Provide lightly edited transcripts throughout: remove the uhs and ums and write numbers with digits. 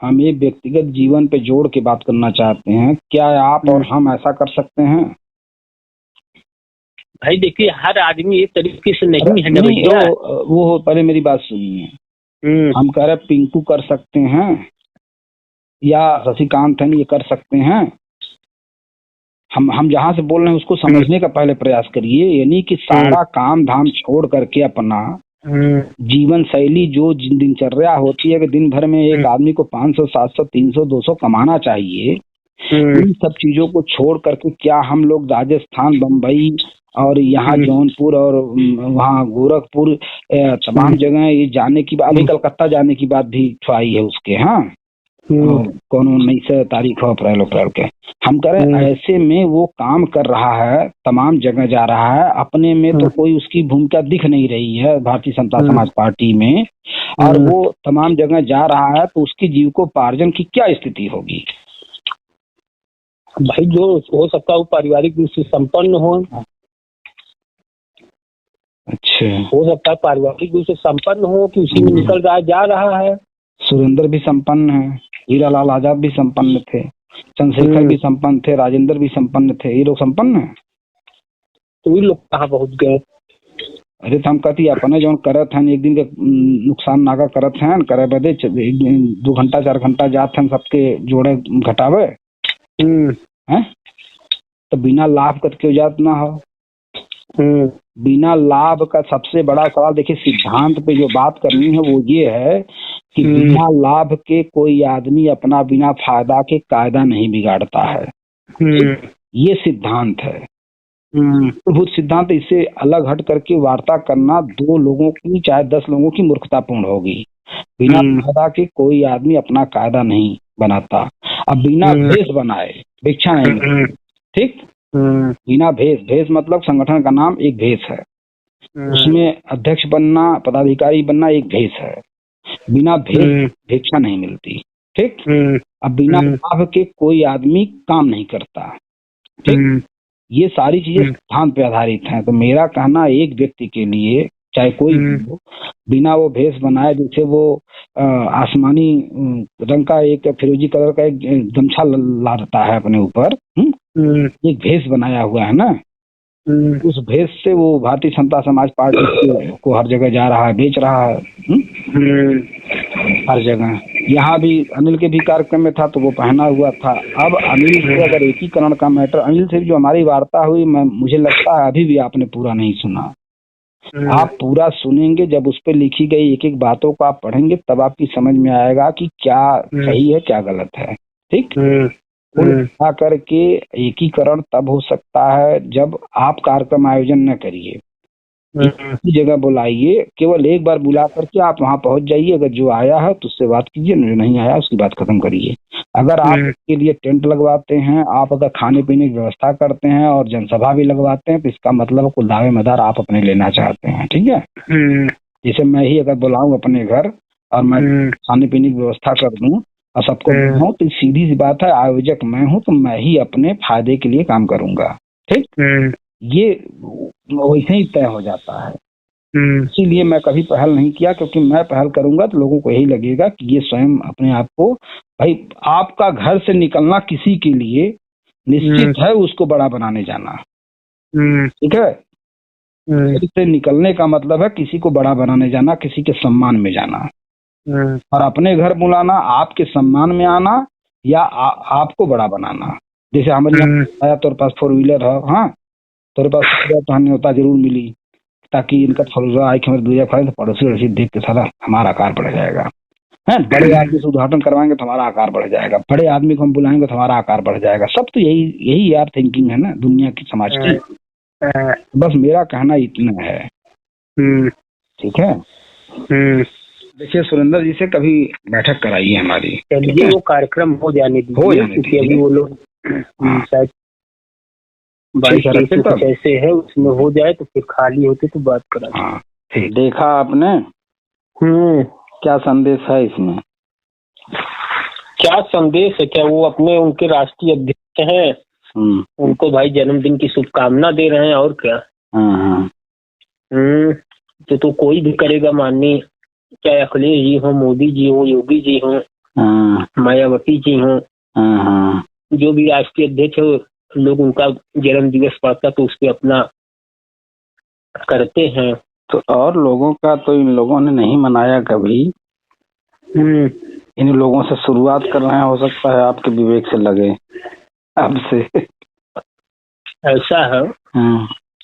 हम एक व्यक्तिगत जीवन पे जोड़ के बात करना चाहते हैं। क्या आप और हम ऐसा कर सकते हैं? भाई देखिए, हर आदमी एक तरीके से नहीं है ना नहीं, भैया। वो पहले मेरी बात सुनिए। हम कह रहे पिंकू कर सकते हैं या शशिकांत है ये कर सकते हैं। हम जहाँ से बोल रहे हैं उसको समझने का पहले प्रयास करिए। यानी कि सारा काम धाम छोड़ करके अपना जीवन शैली जो दिनचर्या होती है कि दिन भर में एक आदमी को 500, 700, 300, 200 कमाना चाहिए, इन सब चीजों को छोड़ करके क्या हम लोग राजस्थान, बम्बई और यहाँ जौनपुर और वहाँ गोरखपुर तमाम जगह ये जाने की बात, अभी कलकत्ता जाने की बात भी आई है उसके। हाँ, कौन 19 तारीख हो, अप्रैल के। हम करें ऐसे में वो काम कर रहा है, तमाम जगह जा रहा है, अपने में तो कोई उसकी भूमिका दिख नहीं रही है भारतीय जनता समाज पार्टी में, और वो तमाम जगह जा रहा है, तो उसकी जीविकोपार्जन की क्या स्थिति होगी? भाई जो हो सकता है वो पारिवारिक रूप से संपन्न हो। अच्छा, हो सकता है पारिवारिक रूप से संपन्न हो कि उसी में निकल रहा जा रहा है। सुरेंद्र भी संपन्न है, हीरालाल आजाद भी संपन्न थे, चंद्रशेखर भी संपन्न थे, राजेंद्र भी संपन्न थे। ये लोग संपन्न है, तो ये लोग कहाँ पहुँच गए? अरे तो हम कहती अपने जो करत हैं, एक दिन के नुकसान नागा करत हैं, करे बदे 2 घंटा 4 घंटा जाते हैं, सबके जोड़े घटावे हैं, तो बिना लाभ का क्यों जात ना हो? बिना लाभ का सबसे बड़ा सवाल देखिए, सिद्धांत पे जो बात करनी है वो ये है कि बिना लाभ के कोई आदमी अपना बिना फायदा के कायदा नहीं बिगाड़ता है। ये सिद्धांत है, मूलभूत सिद्धांत। इससे अलग हट करके वार्ता करना 2 लोगों की चाहे 10 लोगों की मूर्खतापूर्ण होगी। बिना फायदा के कोई आदमी अपना कायदा नहीं बनाता। अब बिना भेष बनाए भिक्षा नहीं मिलती, ठीक? बिना भेष मतलब संगठन का नाम एक भेष है, उसमें अध्यक्ष बनना, पदाधिकारी बनना एक भेष है। बिना भेष भिक्षा नहीं मिलती, ठीक? अब बिना लाभ के कोई आदमी काम नहीं करता, ठीक? ये सारी चीजें सिद्धांत पे आधारित हैं। तो मेरा कहना, एक व्यक्ति के लिए चाहे कोई भी हो, बिना वो भेष बनाए, जैसे वो आसमानी रंग का एक फिरोजी कलर का एक गमछा लाता है अपने ऊपर, एक भेष बनाया हुआ है ना, उस भेष से वो भारतीय जनता समाज पार्टी को हर जगह जा रहा है, बेच रहा है, हर जगह। यहाँ भी अनिल के भी कार्यक्रम में था तो वो पहना हुआ था। अब अनिल से अगर एकीकरण का मैटर, अनिल से जो हमारी वार्ता हुई, मुझे लगता है अभी भी आपने पूरा नहीं सुना। आप पूरा सुनेंगे, जब उस पर लिखी गई एक एक बातों को आप पढ़ेंगे, तब आपकी समझ में आएगा कि क्या सही है क्या गलत है, ठीक? कुल करके एकीकरण तब हो सकता है जब आप कार्यक्रम आयोजन न करिए, एक जगह बुलाइए, केवल एक बार बुला करके आप वहां पहुंच जाइए। अगर जो आया है तो उससे बात कीजिए, जो नहीं आया उसकी बात खत्म करिए। अगर आप इसके लिए टेंट लगवाते हैं, आप अगर खाने पीने की व्यवस्था करते हैं और जनसभा भी लगवाते हैं, तो इसका मतलब कुल दावे मदार आप अपने लेना चाहते हैं, ठीक है? जैसे मैं ही अगर बुलाऊं अपने घर और मैं खाने पीने की व्यवस्था कर दूं और सबको हूँ, तो सीधी सी बात है, आयोजक मैं हूँ तो मैं ही अपने फायदे के लिए काम करूंगा, ठीक? ये वैसे ही तय हो जाता है। इसीलिए मैं कभी पहल नहीं किया, क्योंकि मैं पहल करूंगा तो लोगों को यही लगेगा कि ये स्वयं अपने आप को, भाई आपका घर से निकलना किसी के लिए निश्चित है उसको बड़ा बनाने जाना, ठीक है? घर से निकलने का मतलब है किसी को बड़ा बनाने जाना, किसी के सम्मान में जाना। और अपने घर बुलाना, आपके सम्मान में आना या आपको बड़ा बनाना। जैसे हमारे आया तेरे पास 4 व्हीलर है, हाँ तेरे पास तो हमें होता जरूर मिली, ताकि इनका फलजा आए कि हमारे दूजा खाए तो पड़ोसी वड़ोसी देख के सारा हमारा आकार बढ़ जाएगा, है? बड़े आदमी से उद्घाटन करवाएंगे तो हमारा आकार बढ़ जाएगा, बड़े आदमी को हम बुलाएंगे तो हमारा आकार बढ़ जाएगा। सब तो यही यार थिंकिंग है ना दुनिया की, समाज की। बस मेरा कहना इतना है, ठीक है? देखिए, सुरेंद्र जी से कभी बैठक कराइए हमारी, चलिए वो कार्यक्रम हो जाने दीजिए, अभी वो लोग शायद 22 कुछ ऐसे है, उसमें हो जाए तो फिर खाली होते तो बात करा। हाँ ठीक। देखा आपने क्या संदेश है इसमें? क्या संदेश है? क्या वो अपने उनके राष्ट्रीय अध्यक्ष हैं, उनको भाई जन्मदिन की शुभकामना दे रहे हैं, और क्या? तो कोई भी करेगा माननीय, चाहे अखिलेश जी हो, मोदी जी हो, योगी जी हो, मायावती जी हों, जो भी राष्ट्रीय अध्यक्ष हो, लोग उनका जन्म दिवस पड़ता तो उस पर अपना करते हैं। तो और लोगों का तो इन लोगों ने नहीं मनाया कभी। इन लोगों से शुरुआत कर रहे हैं, हो सकता है आपके विवेक से लगे अब से। ऐसा है।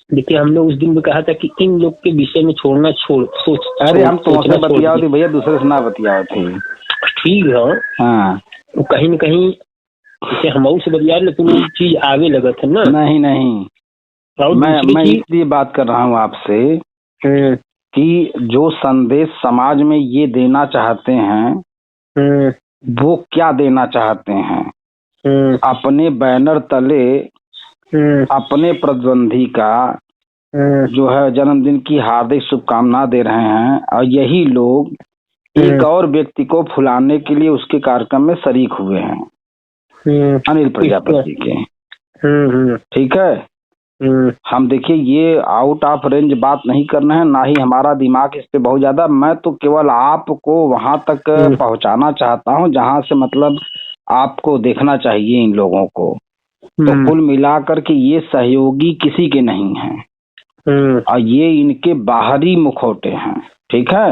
देखिए, हमने उस दिन भी कहा था कि इन लोग के विषय में छोड़ना सोच। अरे हम तुमसे बतियाओ थी भैया, दूसरे से ना बतियाओ थे। ठीक है। हाँ, कहीं न कहीं जैसे हम से बतिया, लेकिन वो चीज आगे लगा था ना। नहीं मैं इसलिए बात कर रहा हूँ आपसे कि जो संदेश समाज में ये देना चाहते हैं वो क्या देना चाहते हैं। अपने बैनर तले अपने प्रतिद्वंदी का जो है जन्मदिन की हार्दिक शुभकामना दे रहे हैं, और यही लोग एक और व्यक्ति को फुलाने के लिए उसके कार्यक्रम में शरीक हुए हैं, अनिल प्रजापति के। ठीक है। हम देखिए ये आउट ऑफ रेंज बात नहीं करना है, ना ही हमारा दिमाग इस पे बहुत ज्यादा। मैं तो केवल आपको वहां तक पहुंचाना चाहता हूं जहां से मतलब आपको देखना चाहिए इन लोगों को। तो कुल मिलाकर के ये सहयोगी किसी के नहीं हैं, और ये इनके बाहरी मुखौटे हैं। ठीक है।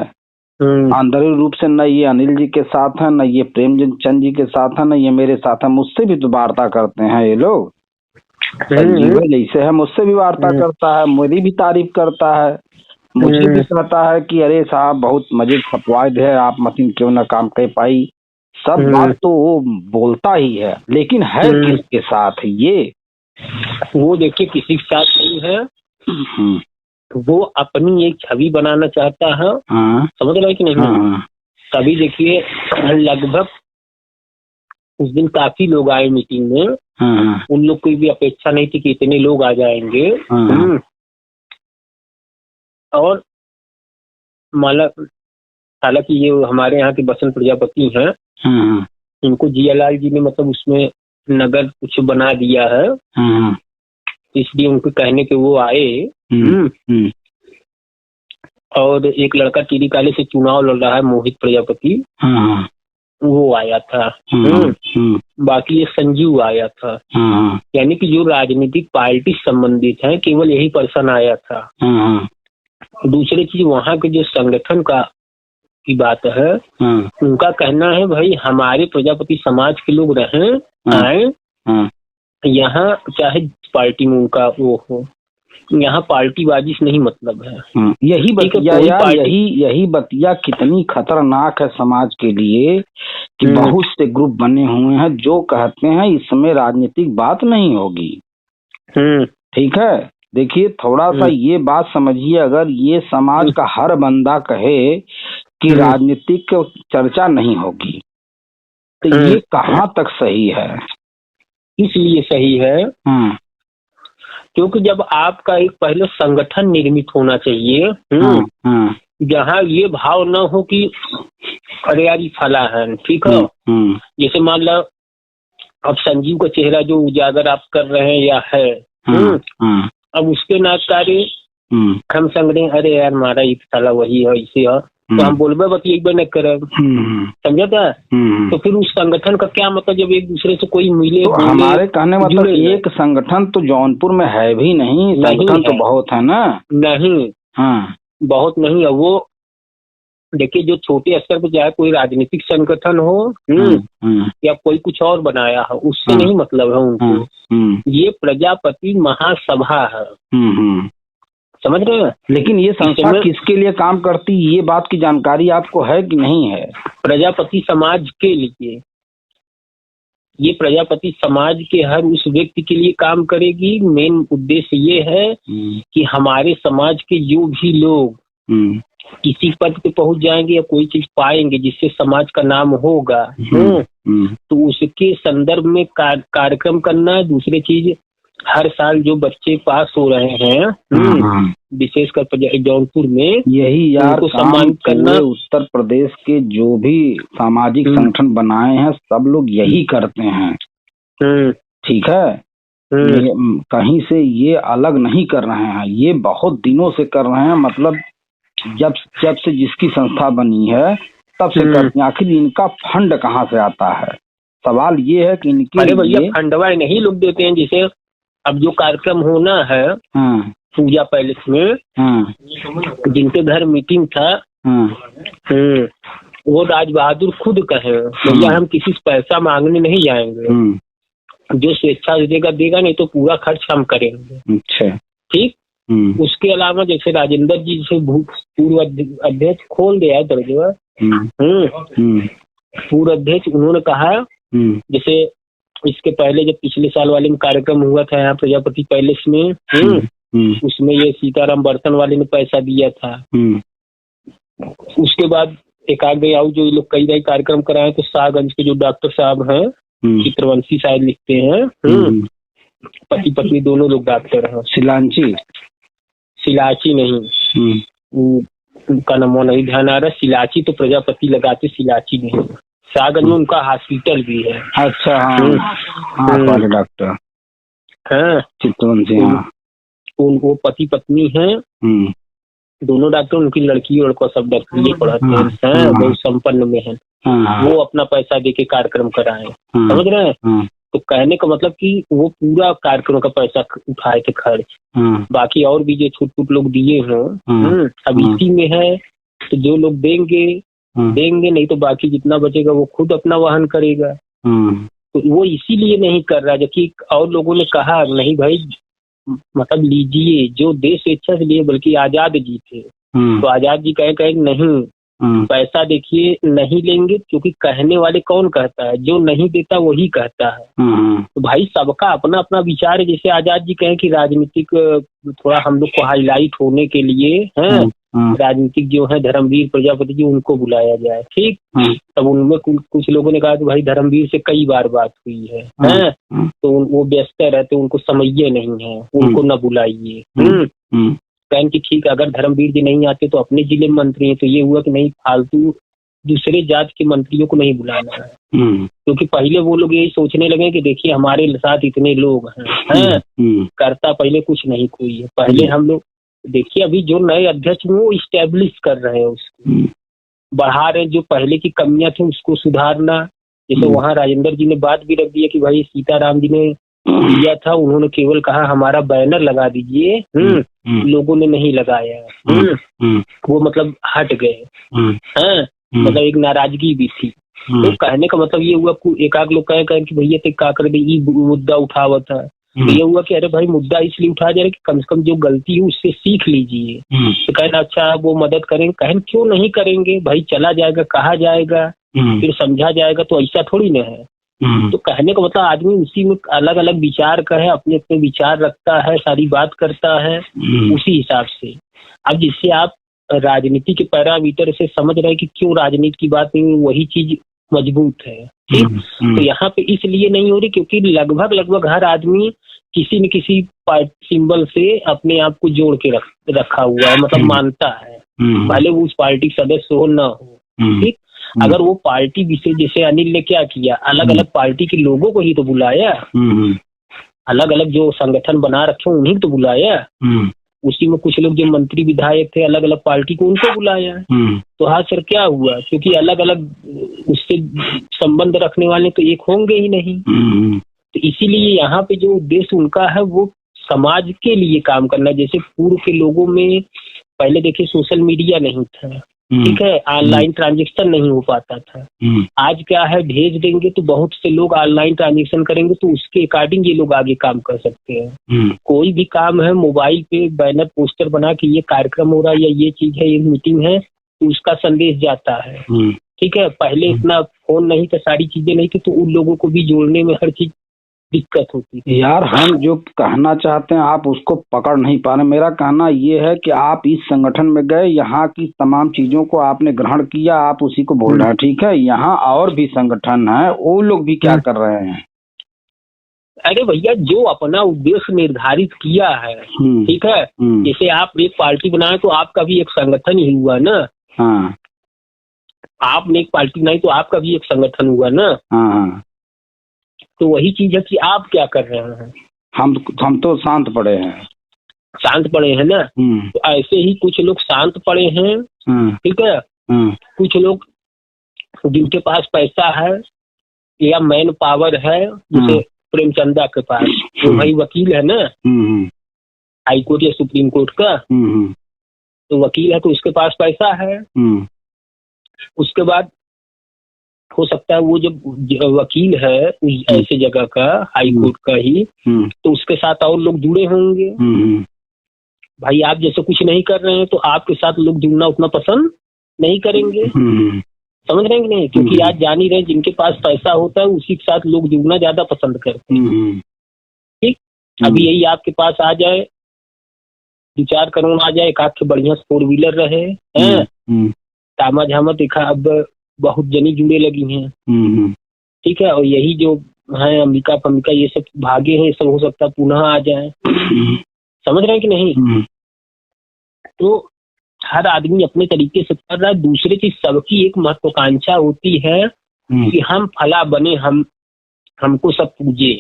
आंतरिक रूप से न ये अनिल जी के साथ है, न ये प्रेमचंद जी के साथ है, न ये मेरे साथ है। मुझसे भी तो वार्ता करते हैं ये लोग। संजीव जैसे है मुझसे भी वार्ता करता है, मेरी भी तारीफ करता है, मुझे भी कहता है कि अरे साहब बहुत मजे खपवाद है, आप मशीन क्यों ना काम कर पाई। सब बात तो वो बोलता ही है, लेकिन है किसके साथ ये, वो देखिए किसी के साथ नहीं है। वो अपनी एक छवि बनाना चाहता है। समझ रहे कि नहीं। तभी देखिए लगभग उस दिन काफी लोग आए मीटिंग में। उन लोग की भी अपेक्षा नहीं थी कि इतने लोग आ जाएंगे। और हालांकि ये हमारे यहाँ के बसंत प्रजापति हैं, इनको जियालाल जी ने मतलब उसमें नगर कुछ बना दिया है, इसलिए उनके कहने के वो आए। और एक लड़का टीडी काले से चुनाव लड़ रहा है, मोहित प्रजापति, वो आया था। बाकी ये संजीव आया था। यानी कि जो राजनीतिक पार्टी संबंधित है केवल यही पर्सन आया था। दूसरी चीज वहाँ के जो संगठन का की बात है, उनका कहना है भाई हमारे प्रजापति समाज के लोग रहें आए यहाँ, चाहे पार्टी में उनका वो हो, यहाँ पार्टीबाजी से नहीं मतलब है। यही बतिया यार, यही बतिया कितनी खतरनाक है समाज के लिए कि बहुत से ग्रुप बने हुए हैं जो कहते हैं इसमें राजनीतिक बात नहीं होगी। ठीक है। देखिए थोड़ा सा ये बात समझिए, अगर ये समाज का हर बंदा कहे कि राजनीतिक चर्चा नहीं होगी तो ये कहाँ तक सही है। इसलिए सही है क्योंकि जब आपका एक पहले संगठन निर्मित होना चाहिए जहाँ ये भाव न हो कि अरे यार ये फला है। ठीक है। जैसे मान लो अब संजीव का चेहरा जो उजागर आप कर रहे हैं या है, अब उसके नाटकारी हम संग रहे, अरे यार मारा ये फला वही है इसे है, तो हम बोलबे बस एक बार न करे। समझा था। तो फिर उस संगठन का क्या मतलब जब एक दूसरे से कोई मिले। तो हमारे कहने मतलब एक संगठन तो जौनपुर में है भी नहीं, संगठन तो बहुत है ना। नहीं। बहुत नहीं है वो। देखिए जो छोटे स्तर पर चाहे कोई राजनीतिक संगठन हो या कोई कुछ और बनाया हो, उससे नहीं मतलब है उनको। ये प्रजापति महासभा है। समझ रहे हैं। लेकिन ये संस्था किसके लिए काम करती है ये बात की जानकारी आपको है कि नहीं है। प्रजापति समाज के लिए। ये प्रजापति समाज के हर उस व्यक्ति के लिए काम करेगी। मेन उद्देश्य ये है कि हमारे समाज के जो भी लोग किसी पद पे पहुंच जाएंगे या कोई चीज पाएंगे जिससे समाज का नाम होगा, तो उसके संदर्भ में कार्यक्रम करना। दूसरी चीज हर साल जो बच्चे पास हो रहे हैं विशेषकर जौनपुर में, यही यार उनको सम्मानित करना। उत्तर प्रदेश के जो भी सामाजिक संगठन बनाए हैं सब लोग यही करते हैं। ठीक है। कहीं से ये अलग नहीं कर रहे हैं, ये बहुत दिनों से कर रहे हैं। मतलब जब से जिसकी संस्था बनी है तब से करती हैं। आखिर इनका फंड कहाँ से आता है? सवाल ये है कि इनके अरे भैया फंडवा नहीं लोग देते हैं। जैसे अब जो कार्यक्रम होना है पूजा पैलेस में, जिनके घर मीटिंग था, वो राज बहादुर खुद कहे भैया हम किसी से पैसा मांगने नहीं जाएंगे, जो स्वेच्छा से देगा देगा, नहीं तो पूरा खर्च हम करेंगे। अच्छा, ठीक। उसके अलावा जैसे राजेंद्र जी से पूर्व अध्यक्ष खोल दिया है दर्जा, पूर्व अध्यक्ष, उन्होंने कहा जैसे इसके पहले जब पिछले साल वाले में कार्यक्रम हुआ था यहाँ प्रजापति पैलेस में, उसमें ये सीताराम बर्तन वाले ने पैसा दिया था। उसके बाद एक आग गई आओ जो ये लोग कई कार्यक्रम कराए, तो शाहगंज के जो डॉक्टर साहब हैं, चित्रवंशी शायद लिखते हैं, पति पत्नी दोनों लोग डॉक्टर हैं। सिलाची नहीं, उनका नाम नहीं ध्यान आ रहा। सिलाची तो प्रजापति लगाते, सिलाची नहीं। शाहगंज में उनका हॉस्पिटल भी है। अच्छा, हाँ, डॉक्टर हाँ, चित्रवंशी। वो पति पत्नी हैं, दोनों डॉक्टर। उनकी लड़की लड़का सब डॉक्टरी पढ़ाते हैं, बहुत संपन्न में है। वो अपना पैसा देके कार्यक्रम कराए, समझ रहे हैं? तो कहने का मतलब कि वो पूरा कार्यक्रम का पैसा उठाए थे खर्च, बाकी और भी जो छूट फूट लोग दिए हैं अब इसी में है। तो जो लोग देंगे, नहीं तो बाकी जितना बचेगा वो खुद अपना वहन करेगा। तो वो इसीलिए नहीं कर रहा, जबकि और लोगों ने कहा नहीं भाई मतलब लीजिए, जो देश स्वेच्छा से लिए, बल्कि आजाद जी थे। तो आजाद जी कहे नहीं, पैसा देखिए नहीं लेंगे, क्योंकि कहने वाले कौन कहता है, जो नहीं देता वही कहता है। तो भाई सबका अपना अपना विचार है। जैसे आजाद जी कहें कि राजनीतिक थोड़ा हम लोग को हाईलाइट होने के लिए राजनीतिक जो है धर्मवीर प्रजापति जी, उनको बुलाया जाए। ठीक। तब उनमें कुछ लोगों ने कहा कि भाई धर्मवीर से कई बार बात हुई है, तो वो व्यस्त रहते, उनको समझिए नहीं है, उनको न बुलाइए। कहन की ठीक, अगर धर्मवीर जी नहीं आते तो अपने जिले में मंत्री है, तो ये हुआ कि नहीं फालतू दूसरे जात के मंत्रियों को नहीं बुलाना है। क्योंकि पहले वो लोग यही सोचने लगे कि देखिए हमारे साथ इतने लोग हैं, करता पहले कुछ नहीं कोई है। पहले हम लोग देखिए अभी जो नए अध्यक्ष वो इस्टेब्लिश कर रहे हैं, उसको बढ़ा रहे हैं। जो पहले की कमियां थी उसको सुधारना। जैसे वहाँ राजेंद्र जी ने बात भी रख दिया कि भाई सीताराम जी ने दिया था, उन्होंने केवल कहा हमारा बैनर लगा दीजिए, लोगों ने नहीं लगाया। वो मतलब हट गए, मतलब एक नाराजगी भी थी। तो कहने का मतलब ये हुआ, एक आध लोग कहे कि भैया ते का कर दे, मुद्दा उठावा था। तो ये हुआ कि अरे भाई मुद्दा इसलिए उठाया जा रहा है कि कम से कम जो गलती है उससे सीख लीजिए। तो कहना अच्छा वो मदद करेंगे, कहें क्यों नहीं करेंगे भाई, चला जाएगा, कहा जाएगा, फिर समझा जाएगा, तो ऐसा थोड़ी ना है। तो कहने का मतलब आदमी उसी में अलग अलग विचार का है, अपने अपने विचार रखता है, सारी बात करता है उसी हिसाब से। अब जिससे आप राजनीति के पैरामीटर से समझ रहे हैं कि क्यों राजनीति की बात नहीं, वही चीज मजबूत है। ठीक। तो यहाँ पे इसलिए नहीं हो रही क्योंकि लगभग हर आदमी किसी न किसी पार्टी सिंबल से अपने आप को जोड़ के रखा हुआ है, मतलब मानता है, भले वो उस पार्टी सदस्य हो ना हो। ठीक। अगर वो पार्टी विशेष, जैसे अनिल ने क्या किया, अलग अलग पार्टी के लोगों को ही तो बुलाया, अलग अलग जो संगठन बना रखे उन्हीं तो बुलाया। उसी में कुछ लोग जो मंत्री विधायक थे अलग अलग पार्टी को, उनको बुलाया। तो हाँ सर क्या हुआ, क्योंकि अलग अलग उससे संबंध रखने वाले तो एक होंगे ही नहीं। तो इसीलिए यहाँ पे जो उद्देश्य उनका है वो समाज के लिए काम करना। जैसे पूर्व के लोगों में पहले देखिए सोशल मीडिया नहीं था, ठीक है, ऑनलाइन ट्रांजैक्शन नहीं हो पाता था। आज क्या है, भेज देंगे तो बहुत से लोग ऑनलाइन ट्रांजैक्शन करेंगे, तो उसके अकॉर्डिंग ये लोग आगे काम कर सकते हैं। कोई भी काम है मोबाइल पे बैनर पोस्टर बना के ये कार्यक्रम हो रहा है या ये चीज है, ये मीटिंग है, तो उसका संदेश जाता है। ठीक है, पहले इतना फोन नहीं था, सारी चीजें नहीं थी, तो उन लोगों को भी जोड़ने में हर चीज दिक्कत होती है। यार हम जो कहना चाहते हैं आप उसको पकड़ नहीं पा रहे। मेरा कहना ये है कि आप इस संगठन में गए, यहाँ की तमाम चीजों को आपने ग्रहण किया, आप उसी को बोल रहे हैं। ठीक है, यहाँ और भी संगठन है, वो लोग भी क्या कर रहे हैं? अरे भैया जो अपना उद्देश्य निर्धारित किया है, ठीक है, जैसे आप एक पार्टी बनाए तो आपका भी एक संगठन ही हुआ ना। आपने एक पार्टी बनाई तो आपका भी एक संगठन हुआ ना। तो वही चीज है कि आप क्या कर रहे हैं। हम तो शांत पड़े हैं। शांत पड़े हैं ना। तो ऐसे ही कुछ लोग शांत पड़े हैं, ठीक है, कुछ लोग जिनके पास पैसा है या मैन पावर है, जैसे प्रेमचंदा के पास, वो भाई वकील है ना हाई कोर्ट या सुप्रीम कोर्ट का, तो वकील है तो उसके पास पैसा है। उसके बाद हो सकता है वो जब वकील है उस ऐसे जगह का, हाई कोर्ट का ही, तो उसके साथ और लोग जुड़े होंगे। भाई आप जैसे कुछ नहीं कर रहे हैं तो आपके साथ लोग जुड़ना उतना पसंद नहीं करेंगे। समझ रहे हैं कि नहीं? क्योंकि आज जान ही रहे जिनके पास पैसा होता है उसी के साथ लोग जुड़ना ज्यादा पसंद करते हैं। ठीक, अभी यही आपके पास आ जाए, 2-4 करोड़ आ जाए, एक आध बढ़िया 4 व्हीलर रहे हैं, तामा झामा देखा, अब बहुत जनी जुड़े लगी हैं। ठीक है, और यही जो है अंबिका फंबिका ये सब भागे हैं, सब हो सकता है पुनः आ जाए। समझ रहे हैं कि नहीं? तो हर आदमी अपने तरीके से कर रहा है। दूसरी चीज, सबकी एक महत्वाकांक्षा होती है कि हम फला बने, हमको सब पूजे।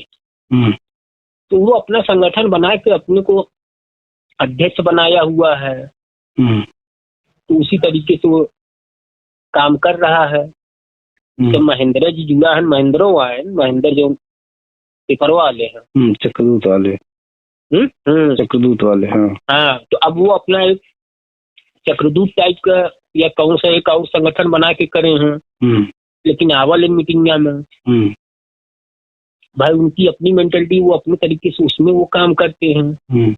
तो वो अपना संगठन बना के अपने को अध्यक्ष बनाया हुआ है, तो उसी तरीके से वो काम कर रहा है। जब महेंद्र जी जुड़ा है, महेंद्र जो पेपर वाले हैं, चक्रदूत वाले, चक्रदूत वाले, हाँ, तो अब वो अपना एक चक्रदूत टाइप का या कौन सा एक और संगठन बना के करे हैं। लेकिन आवल मीटिंग में भाई उनकी अपनी मेंटलिटी, वो अपने तरीके से उसमें वो काम करते हैं।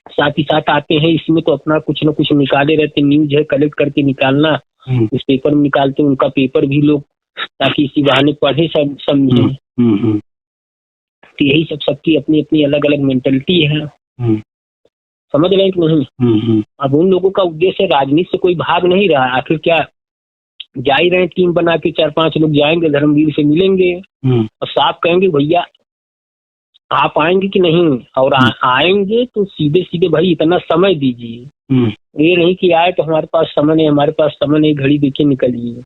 साथ ही साथ आते हैं इसमें तो अपना कुछ न कुछ निकाले रहते, न्यूज है कलेक्ट करके निकालना, उस पेपर में निकालते, उनका पेपर भी लोग ताकि इसी बहाने पढ़े समझे। तो यही सबकी अपनी अपनी अलग अलग मेंटलिटी है। समझ रहे हैं कि नहीं? अब उन लोगों का उद्देश्य राजनीति से कोई भाग नहीं रहा। आखिर क्या जा ही रहे, टीम बना के 4-5 लोग जाएंगे, धर्मवीर से मिलेंगे और साफ कहेंगे भैया आप आएंगे कि नहीं, और आएंगे तो सीधे सीधे भाई इतना समय दीजिए। ये नहीं कि आए तो हमारे पास समय नहीं, हमारे पास समय नहीं, घड़ी देखे निकलिए।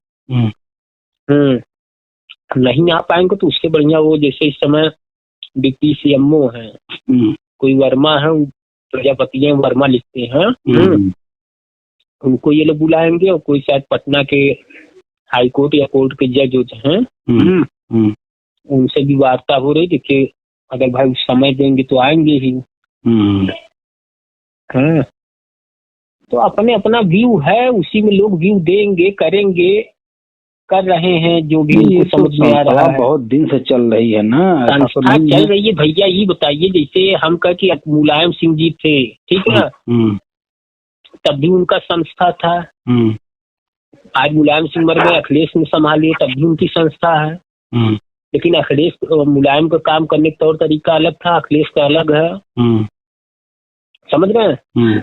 नहीं आ पाएंगे तो उसके बढ़िया वो जैसे इस समय डिप्टी सीएमओ है, कोई वर्मा है, प्रजापति है, वर्मा लिखते हैं, उनको ये लोग बुलाएंगे, और कोई शायद पटना के हाई कोर्ट या कोर्ट के जज हैं, उनसे भी वार्ता हो रही थी कि अगर भाई समय देंगे तो आएंगे ही। हाँ, तो अपने अपना व्यू है, उसी में लोग व्यू देंगे, करेंगे, कर रहे हैं जो भी उनको समझ में आ रहा है। बहुत दिन से चल रही है ना, संस्था चल रही है भैया। ये बताइए, जैसे हम कह कि मुलायम सिंह जी थे, ठीक है, तब भी उनका संस्था था। आज मुलायम सिंह मर गए, अखिलेश ने संभाली, तब भी उनकी संस्था है। लेकिन अखिलेश मुलायम का काम करने का तौर तरीका अलग था, अखिलेश का अलग है। समझ रहे हैं?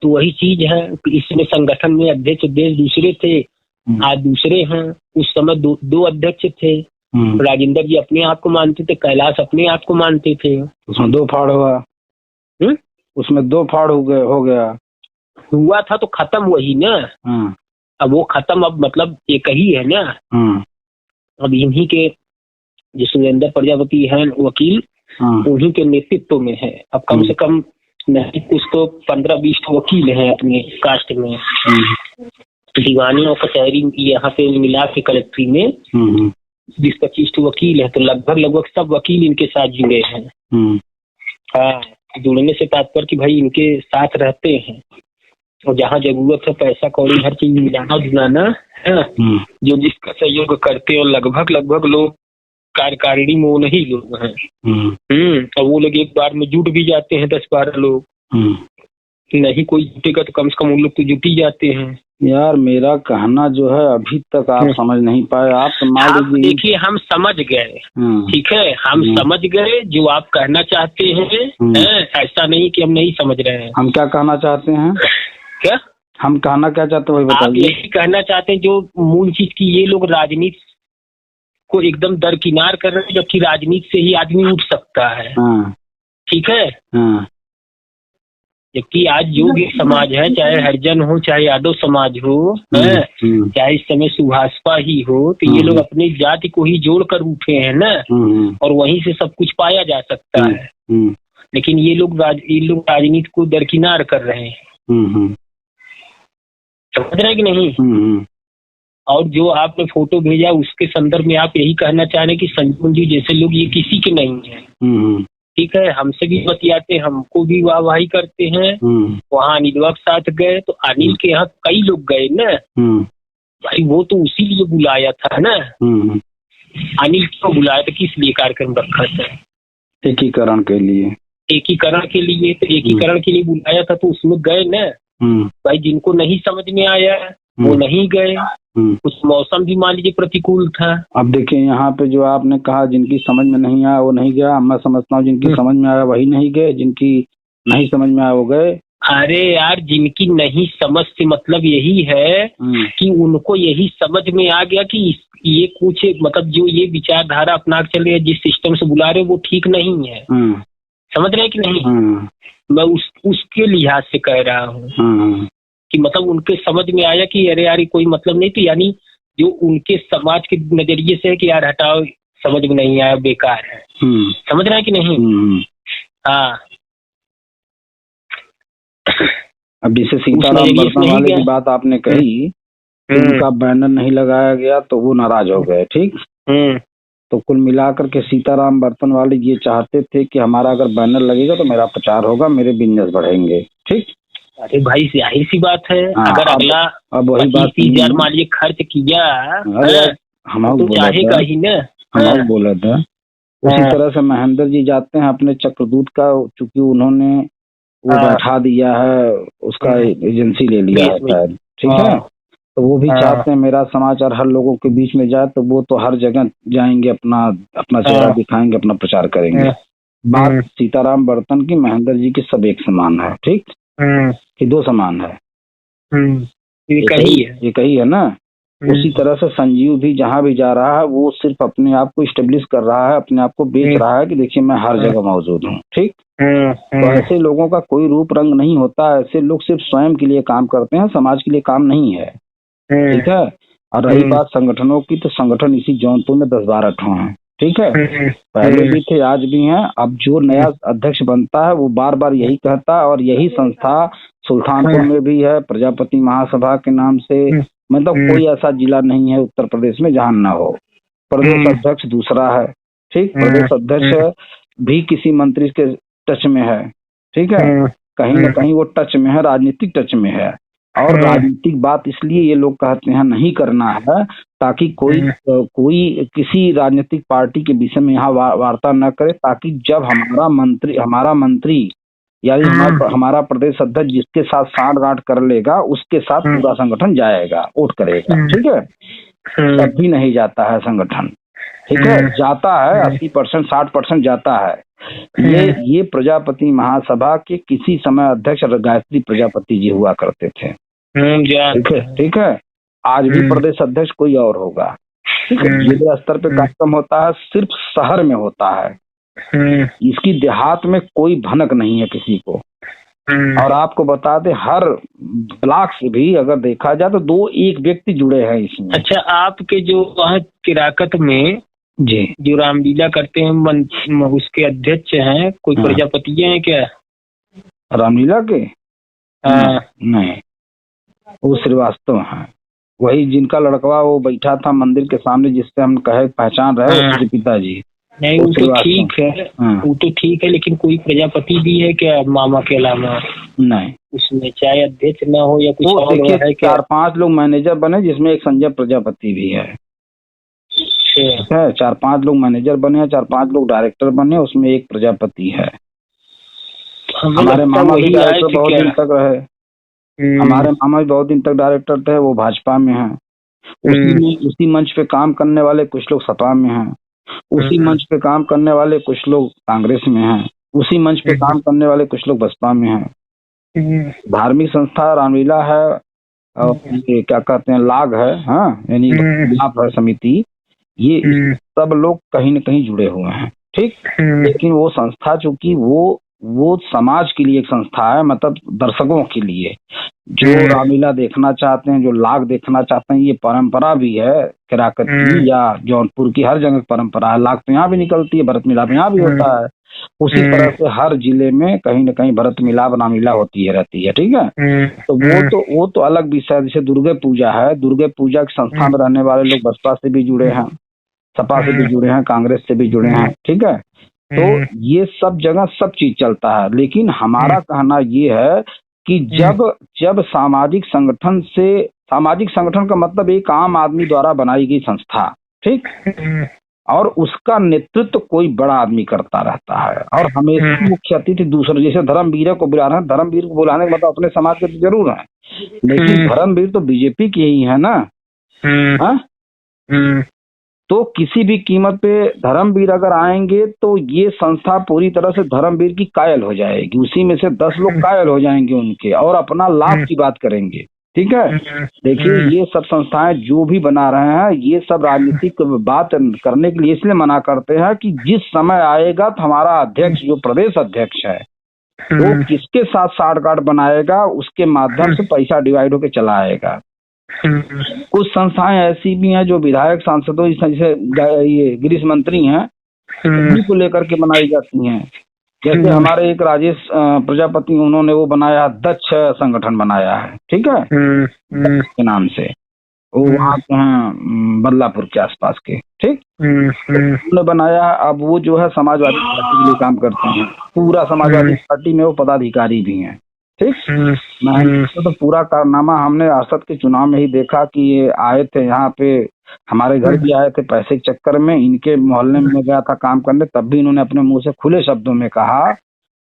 तो वही चीज है, इसमें संगठन में अध्यक्ष दूसरे थे, आज दूसरे हैं। उस समय दो अध्यक्ष थे। राजेंद्र जी अपने आप को मानते थे, कैलाश अपने आप को मानते थे। उसमें 2 फाड़ हुआ। उसमें 2 फाड़ हो गया हुआ था तो खत्म वही ना। अब वो खत्म, अब मतलब एक ही है ना। अब इन्हीं के जो सुरेंद्र प्रजापति हैं वकील, उन्हीं के नेतृत्व में है। अब कम से कम नहीं कुछ तो 15-20 वकील हैं अपने कास्ट में, दीवानी और कचहरी यहाँ पे मिला के कलेक्ट्री में 20-25 वकील है। तो लगभग सब वकील इनके साथ जुड़े हैं। हाँ, जुड़ने से तात्पर्य कि भाई इनके साथ रहते हैं, और जहाँ जरूरत है पैसा कौड़ी हर चीज मिलाना जुलाना है, जो जिसका सहयोग करते हैं। और लगभग लोग कार्यकारिणी में वो नहीं लोग हैं। और वो लोग एक बार में जुट भी जाते हैं, 10-12 लोग। नहीं कोई जुटेगा तो कम से कम उन लोग तो जुट ही जाते हैं। यार मेरा कहना जो है अभी तक आप समझ नहीं पाए। आप देखिए, हम समझ गए, ठीक है, हम समझ गए जो आप कहना चाहते हैं। ऐसा नहीं कि हम नहीं समझ रहे हैं। हम क्या कहना चाहते हैं? क्या हम कहना क्या चाहते हैं? आप यही कहना चाहते हैं जो मूल चीज की ये लोग राजनीति को एकदम दरकिनार कर रहे हैं, जबकि राजनीति से ही आदमी उठ सकता है। ठीक है, जबकि आज जो भी समाज है, चाहे हरिजन हो, चाहे यादव समाज हो, चाहे इस समय सुभाषपा ही हो, तो ये लोग अपनी जाति को ही जोड़कर उठे हैं ना, और वहीं से सब कुछ पाया जा सकता है। लेकिन ये लोग राजनीति को दरकिनार कर रहे हैं। समझ रहे कि नहीं? और जो आपने फोटो भेजा उसके संदर्भ में आप यही कहना चाह रहे हैं कि संजू जी जैसे लोग ये किसी के नहीं है। ठीक है, हमसे भी बतियाते, हमको भी वाहवाही करते हैं। वहाँ अनिलवा के साथ गए तो अनिल के यहाँ कई लोग गए ना भाई, वो तो उसी लिए बुलाया था ना। अनिल क्यों बुलाया था, किस लिए कार्यक्रम रखा था? एकीकरण के लिए। एकीकरण के लिए, तो एकीकरण के लिए बुलाया था तो उसमें गए ना भाई। जिनको नहीं समझ में आया वो नहीं गए। कुछ मौसम भी मान लीजिए प्रतिकूल था। अब देखिए यहाँ पे जो आपने कहा जिनकी समझ में नहीं आया वो नहीं गया, मैं समझता हूँ जिनकी समझ में आया वही नहीं गए, जिनकी नहीं समझ में आया वो गए। अरे यार, जिनकी नहीं समझ से मतलब यही है कि उनको यही समझ में आ गया कि ये कुछ मतलब जो ये विचारधारा अपना चल रही है, जिस सिस्टम से बुला रहे वो ठीक नहीं है। समझ रहे हैं कि नहीं? मैं उसके लिहाज से कह रहा हूँ कि मतलब उनके समझ में आया कि अरे यार कोई मतलब नहीं, तो यानी जो उनके समाज के नजरिए से है कि यार हटाओ, समझ में नहीं आया, बेकार है। समझ रहे हैं कि नहीं? हाँ। अब जैसे सीताराम बर्तन वाले की बात आपने कही, उनका बैनर नहीं लगाया गया तो वो नाराज हो गए। ठीक। तो कुल मिलाकर के सीताराम बर्तन वाले ये चाहते थे कि हमारा अगर बैनर लगेगा तो मेरा प्रचार होगा, मेरे बिजनेस बढ़ेंगे। ठीक। अरे भाई यही सी बात है। अगर अगला अब वही बात 25,000 मान लीजिए खर्च किया हम तो चाहेगा ही ना। हम बोला था उसी तरह से महेंद्र जी जाते हैं अपने चक्रदूत का, चूंकि उन्होंने वो बैठा दिया है, उसका एजेंसी ले लिया है। ठीक है, तो वो भी चाहते हैं मेरा समाचार हर लोगों के बीच में जाए, तो वो तो हर जगह जाएंगे, अपना चेहरा दिखाएंगे, अपना प्रचार करेंगे। बात सीताराम बर्तन की महेंद्र जी की सब एक समान है। ठीक, कि दो समान है, ये कही है ना। उसी तरह से संजीव भी जहाँ भी जा रहा है वो सिर्फ अपने आप को स्टेब्लिश कर रहा है, अपने आप को बेच रहा है कि देखिए मैं हर जगह मौजूद हूँ। ठीक। तो ऐसे लोगों का कोई रूप रंग नहीं होता, ऐसे लोग सिर्फ स्वयं के लिए काम करते हैं, समाज के लिए काम नहीं है। ठीक है। और रही बात संगठनों की, तो संगठन इसी जौनपुर में 10-12 ठो हैं। ठीक है, पहले भी थे, आज भी हैं। अब जो नया अध्यक्ष बनता है वो बार बार यही कहता है, और यही संस्था सुल्तानपुर में भी है प्रजापति महासभा के नाम से। मतलब कोई ऐसा जिला नहीं है उत्तर प्रदेश में जहाँ ना हो। प्रदेश अध्यक्ष दूसरा है। ठीक, प्रदेश अध्यक्ष भी किसी मंत्री के टच में है। ठीक है, कहीं ना कहीं वो टच में है, राजनीतिक टच में है। और राजनीतिक बात इसलिए ये लोग कहते हैं नहीं करना है ताकि कोई किसी राजनीतिक पार्टी के विषय में यहाँ वार्ता न करे, ताकि जब हमारा मंत्री यानी हमारा प्रदेश अध्यक्ष जिसके साथ सांठ-गांठ कर लेगा उसके साथ पूरा संगठन जाएगा, वोट करेगा। ठीक है, तब भी नहीं जाता है संगठन। ठीक है, जाता है 80% 60% जाता है। ये प्रजापति महासभा के किसी समय अध्यक्ष गायत्री प्रजापति जी हुआ करते थे। ठीक है, आज भी प्रदेश अध्यक्ष कोई और होगा। ठीक है, जिला स्तर पे कार्यक्रम होता है, सिर्फ शहर में होता है, इसकी देहात में कोई भनक नहीं है किसी को। और आपको बता दे हर ब्लॉक से भी अगर देखा जाए तो 2-1 व्यक्ति जुड़े हैं इसमें। अच्छा, आपके जो वहाँ किराकत में जी जो रामलीला करते हैं उसके अध्यक्ष हैं कोई प्रजापति हैं क्या? रामलीला के? नहीं, वो श्रीवास्तव हैं, वही जिनका लड़कवा वो बैठा था मंदिर के सामने, जिससे हम कहे पहचान रहे उसके पिताजी। नहीं, वो तो ठीक है, वो तो ठीक है, लेकिन कोई प्रजापति भी है क्या मामा के अलावा? नहीं, उसमें चाहे अध्यक्ष ना हो या कुछ और है। 4-5 लोग मैनेजर बने, जिसमें एक संजय प्रजापति भी है। 4-5 लोग मैनेजर बने, 4-5 लोग डायरेक्टर बने, उसमें एक प्रजापति है। हमारे मामा भी डायरेक्टर बहुत दिन तक रहे, हमारे मामा भी बहुत दिन तक डायरेक्टर थे, वो भाजपा में हैं। उसी मंच पे काम करने वाले कुछ लोग सपा में हैं, उसी मंच पे काम करने वाले कुछ लोग कांग्रेस में हैं, उसी मंच पे काम करने वाले कुछ लोग बसपा में हैं। धार्मिक संस्था रामलीला है और ये क्या कहते हैं लाग है, हाँ, यानी लाभ है समिति, ये सब लोग कहीं न कहीं जुड़े हुए हैं। ठीक, लेकिन वो संस्था चूंकि वो वो समाज के लिए एक संस्था है, मतलब दर्शकों के लिए जो रामलीला देखना चाहते हैं, जो लाग देखना चाहते हैं। ये परंपरा भी है केराकत की या जौनपुर की, हर जगह परंपरा है। लाग तो यहाँ भी निकलती है, भरत मिलाप यहाँ भी होता है। उसी तरह से हर जिले में कहीं न कहीं भरत मिलाप रामलीला होती है रहती है। ठीक है, तो वो तो अलग विषय है। जैसे दुर्गा पूजा है, दुर्गा पूजा की संस्था में रहने वाले लोग बसपा से भी जुड़े हैं, सपा से भी जुड़े हैं, कांग्रेस से भी जुड़े हैं। ठीक है, तो ये सब जगह सब चीज चलता है। लेकिन हमारा कहना ये है कि जब सामाजिक संगठन का मतलब एक आम आदमी द्वारा बनाई गई संस्था, ठीक, और उसका नेतृत्व कोई बड़ा आदमी करता रहता है और हमेशा मुख्य अतिथि दूसरे, जैसे धर्मवीर को बुला रहे हैं, धर्मवीर को बुलाने का मतलब अपने समाज के तो जरूर है, लेकिन धर्मवीर तो बीजेपी के ही है ना। तो किसी भी कीमत पे धर्मवीर अगर आएंगे तो ये संस्था पूरी तरह से धर्मवीर की कायल हो जाएगी। उसी में से 10 लोग कायल हो जाएंगे उनके और अपना लाभ की बात करेंगे। ठीक है, देखिए ये सब संस्थाएं जो भी बना रहे हैं, ये सब राजनीतिक बात करने के लिए इसलिए मना करते हैं कि जिस समय आएगा तो हमारा अध्यक्ष जो प्रदेश अध्यक्ष है वो किसके साथ साठगांठ बनाएगा, उसके माध्यम से पैसा डिवाइड होकर चला आएगा। कुछ संस्थाएं ऐसी भी हैं जो विधायक सांसदों जैसे ये गृह मंत्री हैं उन्हीं को लेकर के बनाई जाती हैं। जैसे हमारे एक राजेश प्रजापति, उन्होंने वो बनाया, दक्ष संगठन बनाया है। ठीक है, के नाम से, वो वहाँ के हैं बदलापुर के आसपास के। ठीक, उन्होंने बनाया। अब वो जो है समाजवादी पार्टी के लिए काम करते हैं, पूरा समाजवादी पार्टी में वो पदाधिकारी भी हैं। ठीक, तो पूरा कारनामा हमने अरसद के चुनाव में ही देखा कि ये आए थे यहाँ पे, हमारे घर भी आए थे पैसे के चक्कर में, इनके मोहल्ले में गया था काम करने, तब भी इन्होंने अपने मुंह से खुले शब्दों में कहा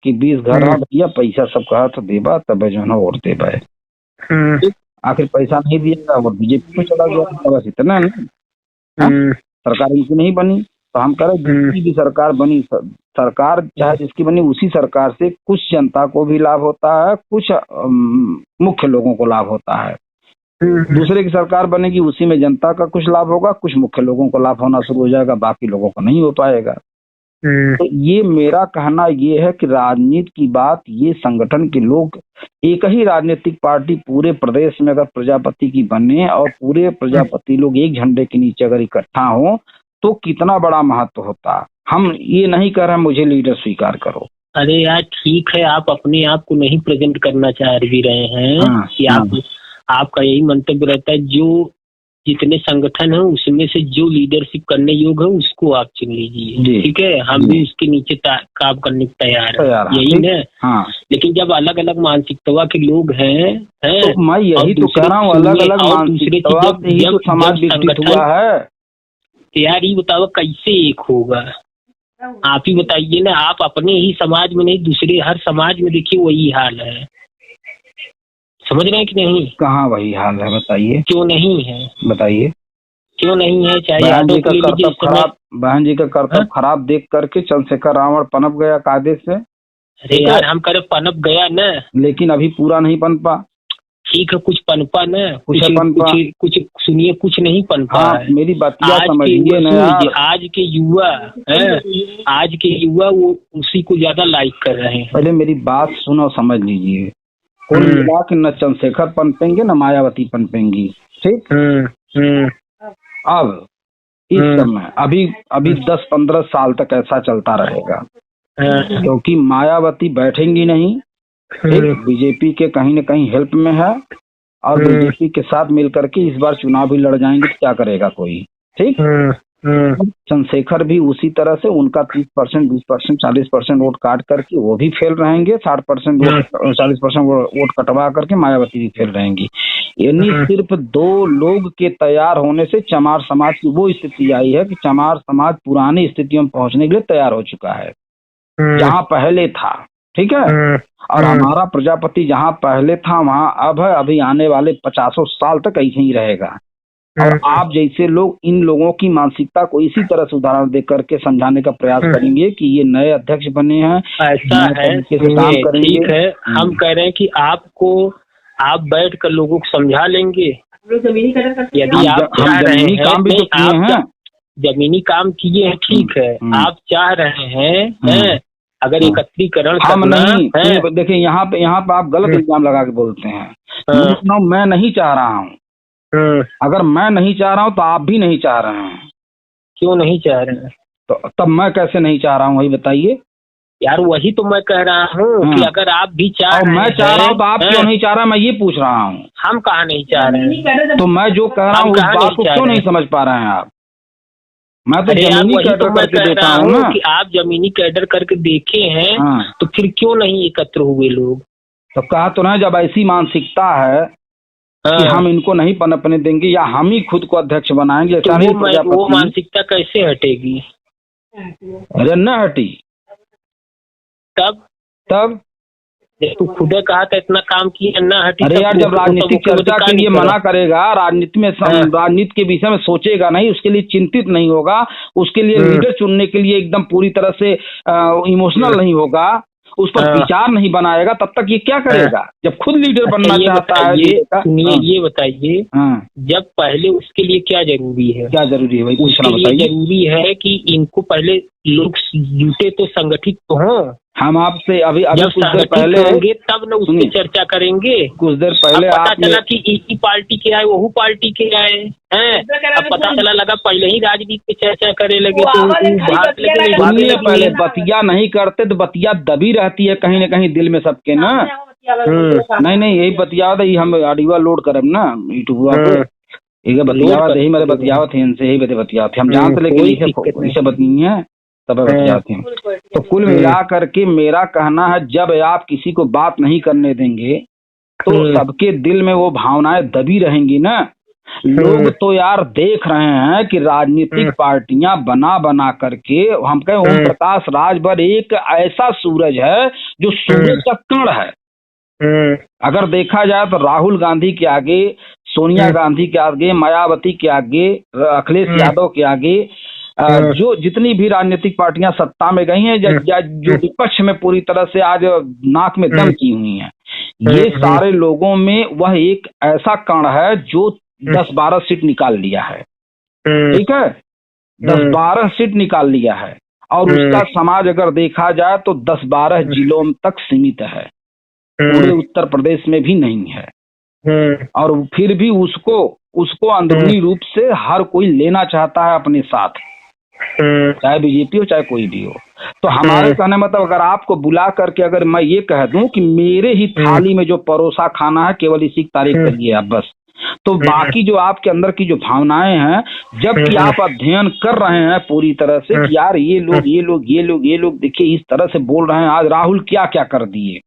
कि 20 घर भैया पैसा सब कहा तो देबा तब जो है वोट देबा। आखिर पैसा नहीं दिया और बीजेपी में चला गया, बस इतना नहीं। सरकार इनकी नहीं बनी तो हम कह रहे जिसकी भी सरकार बनी, सरकार चाहे जिसकी बनी, उसी सरकार से कुछ जनता को भी लाभ होता है, कुछ मुख्य लोगों को लाभ होता है। दूसरे की सरकार बनेगी, उसी में जनता का कुछ लाभ होगा, कुछ मुख्य लोगों को लाभ होना शुरू हो जाएगा, बाकी लोगों को नहीं हो पाएगा। तो ये मेरा कहना ये है कि राजनीति की बात, ये संगठन के लोग, एक ही राजनीतिक पार्टी पूरे प्रदेश में अगर प्रजापति की बने और पूरे प्रजापति लोग एक झंडे के नीचे अगर इकट्ठा हो तो कितना बड़ा महत्व होता। हम ये नहीं कह रहे मुझे लीडर स्वीकार करो। अरे यार ठीक है, आप अपने आप को नहीं प्रेजेंट करना चाह भी रहे हैं कि आपका यही मंतव्य रहता है, जो जितने संगठन है उसमें से जो लीडरशिप करने योग्य है उसको आप चुन लीजिए। ठीक है, हम भी उसके नीचे काम करने को तैयार है, यही ना। हाँ। लेकिन जब अलग अलग मानसिकता के लोग हैं तो मैं यही तो कह रहा हूँ, अलग अलग मानसिकता तो समाज विकसित हुआ है। तो यार ये बताओ कैसे एक होगा, आप ही बताइए ना। आप अपने ही समाज में नहीं, दूसरे हर समाज में देखिए वही हाल है, समझ रहे हैं कि नहीं? कहाँ वही हाल है बताइए? क्यों नहीं है बताइए, क्यों नहीं है? चाहे बहन जी का कर्तव्य खराब देख करके चंद्रशेखर रावण पनप गया कायदे से। अरे यार हम करे पनप गया ना, लेकिन अभी पूरा नहीं पनपा। ठीक है, कुछ पनपा ना, कुछ सुनिए, कुछ नहीं पनपा। मेरी बातिया समझिए ना यार। आज के युवा वो उसी को ज्यादा लाइक कर रहे हैं। पहले मेरी बात सुनो, समझ लीजिए। कुल मिला के न चंद्रशेखर पनपेंगे न मायावती पनपेंगी। ठीक, अब इस समय अभी 10-15 साल तक ऐसा चलता रहेगा, क्योंकि मायावती बैठेंगी नहीं। बीजेपी के कहीं न कहीं हेल्प में है और बीजेपी के साथ मिलकर के इस बार चुनाव भी लड़ जाएंगे, तो क्या करेगा कोई। ठीक, चंद्रशेखर भी उसी तरह से, उनका 30%, 20%, 40% वोट काट करके वो भी फेल रहेंगे, 60% वोट, 40% वोट कटवा करके मायावती भी फेल रहेंगी। यानी सिर्फ 2 लोग के तैयार होने से चमार समाज की वो स्थिति आई है कि चमार समाज पुरानी स्थितियों में पहुंचने के लिए तैयार हो चुका है, जहाँ पहले था। ठीक है, और हमारा प्रजापति जहाँ पहले था वहाँ अब है, अभी आने वाले 50 साल तक ऐसे ही रहेगा। और आप जैसे लोग इन लोगों की मानसिकता को इसी तरह से उदाहरण दे करके समझाने का प्रयास करेंगे कि ये नए अध्यक्ष बने हैं, ऐसा है, ठीक है। हम कह रहे हैं कि आप बैठ कर लोगों को समझा लेंगे, यदि आप चाह रहे हैं। जमीनी काम किए हैं, ठीक है, आप चाह रहे हैं अगर एकत्रीकरण हम करना नहीं है, देखिए यहाँ पे आप गलत इल्जाम लगा के बोलते हैं। मैं नहीं चाह रहा हूँ। अगर मैं नहीं चाह रहा हूँ तो आप भी नहीं चाह रहे हैं। क्यों नहीं चाह रहे हैं? तो तब मैं कैसे नहीं चाह रहा हूँ वही बताइए यार। वही तो मैं कह रहा हूँ कि अगर आप भी चाह रहे हैं, मैं चाह रहा हूँ तो आप क्यों नहीं चाह रहा, मैं ये पूछ रहा हूँ। हम कहाँ नहीं चाह रहे हैं? तो मैं जो कह रहा हूँ उस बात को क्यों नहीं समझ पा रहे हैं आप? मैं तो जमीनी कैडर करके देखा हूँ ना कि आप जमीनी कैडर करके देखे हैं। तो फिर क्यों नहीं एकत्र हुए लोग? तो कहा तो ना, जब ऐसी मानसिकता है कि हम इनको नहीं पनपने देंगे या हम ही खुद को अध्यक्ष बनाएंगे, तो वो मानसिकता कैसे हटेगी? अरे न हटी तब तू खुद कहा था इतना काम किया, न हटी। अरे यार, जब राजनीतिक चर्चा के लिए मना करेगा, राजनीति में राजनीति के विषय में सोचेगा नहीं, उसके लिए चिंतित नहीं होगा, उसके लिए लीडर चुनने के लिए एकदम पूरी तरह से इमोशनल नहीं होगा, उस पर विचार नहीं बनाएगा, तब तक ये क्या करेगा जब खुद लीडर बनना चाहता है? ये बताइए, जब पहले उसके लिए क्या जरूरी है? वही उसके लिए जरूरी है कि इनको पहले लोग जुटे तो संगठित तो हों। हम आपसे अभी कुछ देर पहले होंगे तब न उस पर चर्चा करेंगे। कुछ देर पहले पता चला कि एक ही पार्टी के आए, वो पार्टी के आए हैं। अब पता चला लगा पहले ही राजनीति पे चर्चा करे लगे तो पहले बतिया नहीं करते तो बतिया दबी रहती है कहीं न कहीं दिल में सबके ना। नहीं यही बतियावत है, हम ऑडियो लोड करब ना यूट्यूब पे, बतियावत यही मेरे बतियावत है, इनसे यही बतियावत है, हम जानते लेकिन इसे बतनी है तब बतियाते हैं। तो कुल मिला करके मेरा कहना है, जब आप किसी को बात नहीं करने देंगे तो सबके दिल में वो भावनाएं दबी रहेंगी ना। लोग तो यार देख रहे हैं कि राजनीतिक पार्टियां बना करके, हम कहें ओम प्रकाश राजभर एक ऐसा सूरज है जो सूरज का कण है। अगर देखा जाए तो राहुल गांधी के आगे, सोनिया गांधी के आगे, मायावती के आगे, अखिलेश यादव के आगे, जो जितनी भी राजनीतिक पार्टियां सत्ता में गई हैं या जो विपक्ष में पूरी तरह से आज नाक में दम की हुई हैं, ये सारे लोगों में वह एक ऐसा कण है जो 10-12 सीट निकाल लिया है। ठीक है, 10-12 सीट निकाल लिया है और उसका समाज अगर देखा जाए तो 10-12 जिलों तक सीमित है, पूरे उत्तर प्रदेश में भी नहीं है। और फिर भी उसको अंदरूनी रूप से हर कोई लेना चाहता है अपने साथ, चाहे बीजेपी हो चाहे कोई भी हो। तो हमारे कहने मतलब, अगर आपको बुला करके अगर मैं ये कह दूं कि मेरे ही थाली में जो परोसा खाना है केवल इसी की तारीफ करिए आप बस, तो बाकी जो आपके अंदर की जो भावनाएं हैं, जबकि आप अध्ययन कर रहे हैं पूरी तरह से कि यार ये लोग देखिए इस तरह से बोल रहे हैं, आज राहुल क्या क्या कर दिए।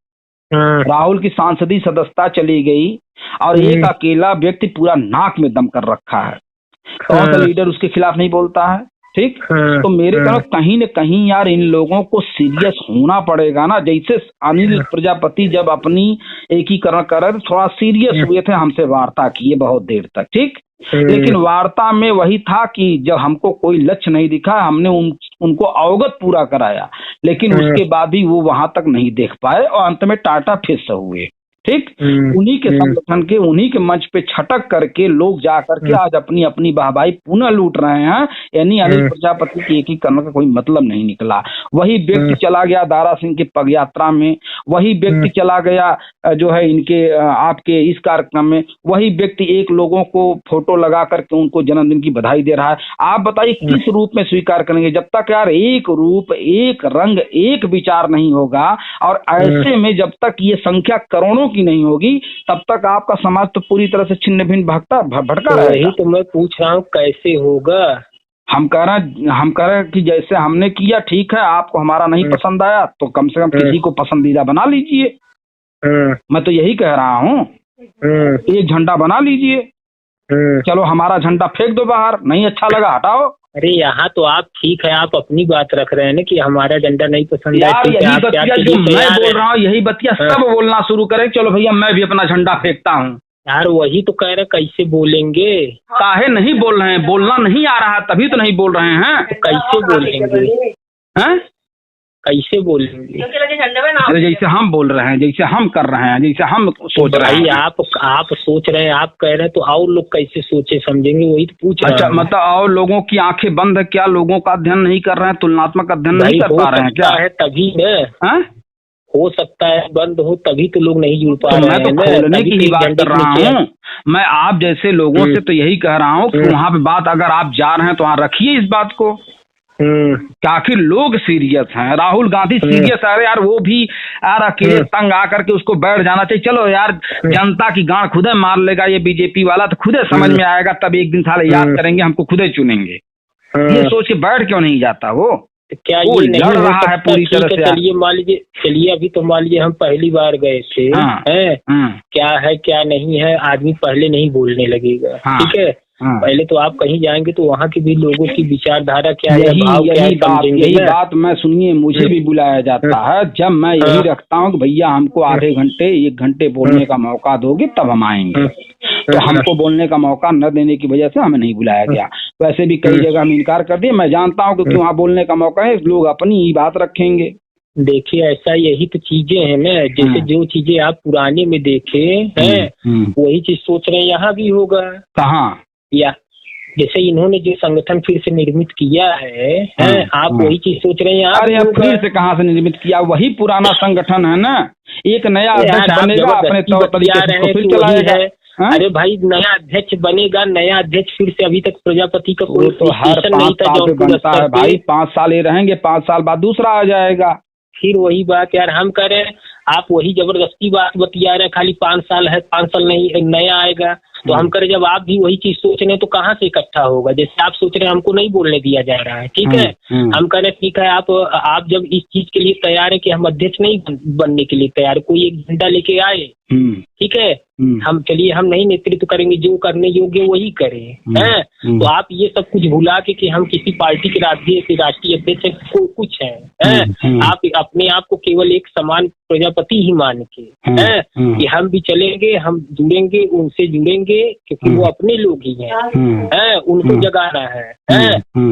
राहुल की सांसदीय सदस्यता चली गई और एक अकेला व्यक्ति पूरा नाक में दम कर रखा है। कौन सा लीडर उसके खिलाफ नहीं बोलता है? ठीक, तो मेरे तरफ कहीं न कहीं यार इन लोगों को सीरियस होना पड़ेगा ना। जैसे अनिल प्रजापति जब अपनी एकीकरण कर रहे थे, थोड़ा सीरियस हुए थे, हमसे वार्ता किए बहुत देर तक, ठीक, लेकिन वार्ता में वही था कि जब हमको कोई लक्ष्य नहीं दिखा, हमने उनको अवगत पूरा कराया, लेकिन उसके बाद भी वो वहां तक नहीं देख पाए और अंत में टाटा फिस हुए। ठीक, उन्हीं के संगठन के, उन्हीं के मंच पे छटक करके लोग जा करके आज अपनी अपनी वाहवाही पुनः लूट रहे हैं। यानी अनिल प्रजापति की एकीकरण का कोई मतलब नहीं निकला। वही व्यक्ति चला गया दारा सिंह के पग यात्रा में, वही व्यक्ति चला गया जो है इनके आपके इस कार्यक्रम में, वही व्यक्ति एक लोगों को फोटो लगा करके उनको जन्मदिन की बधाई दे रहा है। आप बताइए किस रूप में स्वीकार करेंगे? जब तक यार एक रूप, एक रंग, एक विचार नहीं होगा, और ऐसे में जब तक ये संख्या करोड़ों की नहीं होगी, तब तक आपका समाज तो पूरी तरह से छिन्न भिन्न भटका रहेगा। यही तो मैं पूछ रहा हूँ, कैसे होगा? हम कह रहे हैं कि जैसे हमने किया, ठीक है, आपको हमारा नहीं पसंद आया तो कम से कम किसी को पसंदीदा बना लीजिए। मैं तो यही कह रहा हूँ, एक झंडा बना लीजिए, चलो हमारा झंडा फेंक दो बाहर, नहीं अच्छा लगा हटाओ। अरे यहाँ तो आप ठीक है, आप अपनी बात रख रहे हैं ना कि हमारा झंडा नहीं पसंद है। यही बतिया जो मैं बोल रहा हूँ, यही बतिया सब बोलना शुरू करें, चलो भैया मैं भी अपना झंडा फेंकता हूँ। यार वही तो कह रहे, कैसे बोलेंगे? काहे नहीं बोल रहे हैं? बोलना नहीं आ रहा तभी तो नहीं बोल रहे हैं। कैसे बोलेंगे? कैसे बोलेंगे? अरे जैसे हम बोल रहे हैं, जैसे हम कर रहे हैं, जैसे हम सोच रहे हैं। आप सोच रहे हैं, आप कह रहे हैं, तो और लोग कैसे सोचे समझेंगे, वही तो पूछ रहा हूं। अच्छा, मतलब और लोगों की आंखें बंद है क्या? लोगों का अध्ययन नहीं कर रहे हैं, तुलनात्मक अध्ययन नहीं कर पा रहे हैं क्या? है तभी न, हो सकता है बंद हो, तभी तो लोग नहीं जुड़ पा रहे हैं। मैं तो खोलने की ही बात कर रहा हूँ। मैं आप जैसे लोगों से तो यही कह रहा हूँ कि वहाँ पे बात, अगर आप जा रहे हैं तो वहाँ रखिए इस बात को। आखिर लोग सीरियस हैं, राहुल गांधी सीरियस है। अरे यार वो भी यार अकेले तंग आकर के उसको बैठ जाना चाहिए। चलो यार, जनता की गांड खुदे मार लेगा ये बीजेपी वाला, तो खुदे समझ में आएगा, तब एक दिन साले याद करेंगे, हमको खुदे चुनेंगे। ये सोच के बैठ क्यों नहीं जाता वो? क्या ये लड़ रहा है पूरी तरह से। चलिए मान लीजिए, चलिए अभी तो मान लीजिए हम पहली बार गए थे, क्या है क्या नहीं है, आदमी पहले नहीं बोलने लगेगा, ठीक है। पहले तो आप कहीं जाएंगे तो वहाँ की भी लोगों की विचारधारा क्या है, यही बात मैं सुनिए, मुझे भी बुलाया जाता है। जब मैं यही रखता हूँ कि भैया हमको आधे घंटे 1 घंटे बोलने का मौका दोगे तब हम आएंगे, तो हमको बोलने का मौका न देने की वजह से हमें नहीं बुलाया गया। वैसे भी कई जगह हम इनकार कर दिए। मैं जानता हूँ कि वहाँ बोलने का मौका है, लोग अपनी ही बात रखेंगे। देखिए ऐसा, यही तो चीजें हैं ना, जैसे जो चीजें आप पुराने में देखे हैं वही चीज सोच रहे हैं यहाँ भी होगा। कहाँ? या जैसे इन्होंने जो संगठन फिर से निर्मित किया है, आप वही चीज सोच रहे हैं यहाँ? अरे अब फिर से कहाँ से निर्मित किया? वही पुराना संगठन है ना। एक नया अध्यक्ष बनेगा, अपने तौर तरीके से फिर चलाएगा। अरे भाई, नया अध्यक्ष बनेगा, नया अध्यक्ष फिर से, अभी तक प्रजापति का कोई तो हर 5 साल पे बनता है भाई। 5 साल ये रहेंगे, 5 साल बाद दूसरा आ जाएगा। फिर वही बात यार, हम कह रहे हैं, आप वही जबरदस्ती बात बतिया रहे हैं, खाली 5 साल है, 5 साल नहीं नया आएगा। तो हम करें, जब आप भी वही चीज सोच रहे हैं तो कहाँ से इकट्ठा होगा? जैसे आप सोच रहे हैं हमको नहीं बोलने दिया जा रहा है, ठीक है। हम कह रहे हैं ठीक है, आप जब इस चीज के लिए तैयार है कि हम अध्यक्ष नहीं बनने के लिए तैयार, कोई एक झंडा लेके आए, ठीक है, हम चलिए हम नहीं नेतृत्व करेंगे, जो करने योग्य वही करें, हैं। तो आप ये सब कुछ भुला के कि हम किसी पार्टी के राष्ट्रीय अध्यक्ष को कुछ हैं, आप अपने आप को केवल एक समान प्रजापति ही मान के हैं कि हम भी चलेंगे, हम जुड़ेंगे, उनसे जुड़ेंगे, क्योंकि वो अपने लोग ही हैं, उनको जगाना है,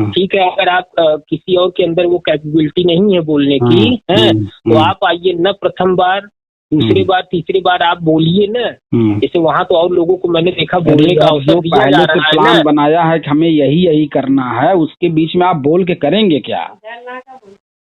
ठीक है। अगर आप किसी और के अंदर वो कैपेबिलिटी नहीं है बोलने की, तो आप आइए न, प्रथम बार, दूसरी बार, तीसरी बार आप बोलिए ना। जैसे वहाँ तो और लोगों को मैंने देखा बोलने का अवसर दिया जा रहा है, प्लान बनाया है कि हमें यही करना है, उसके बीच में आप बोल के करेंगे क्या?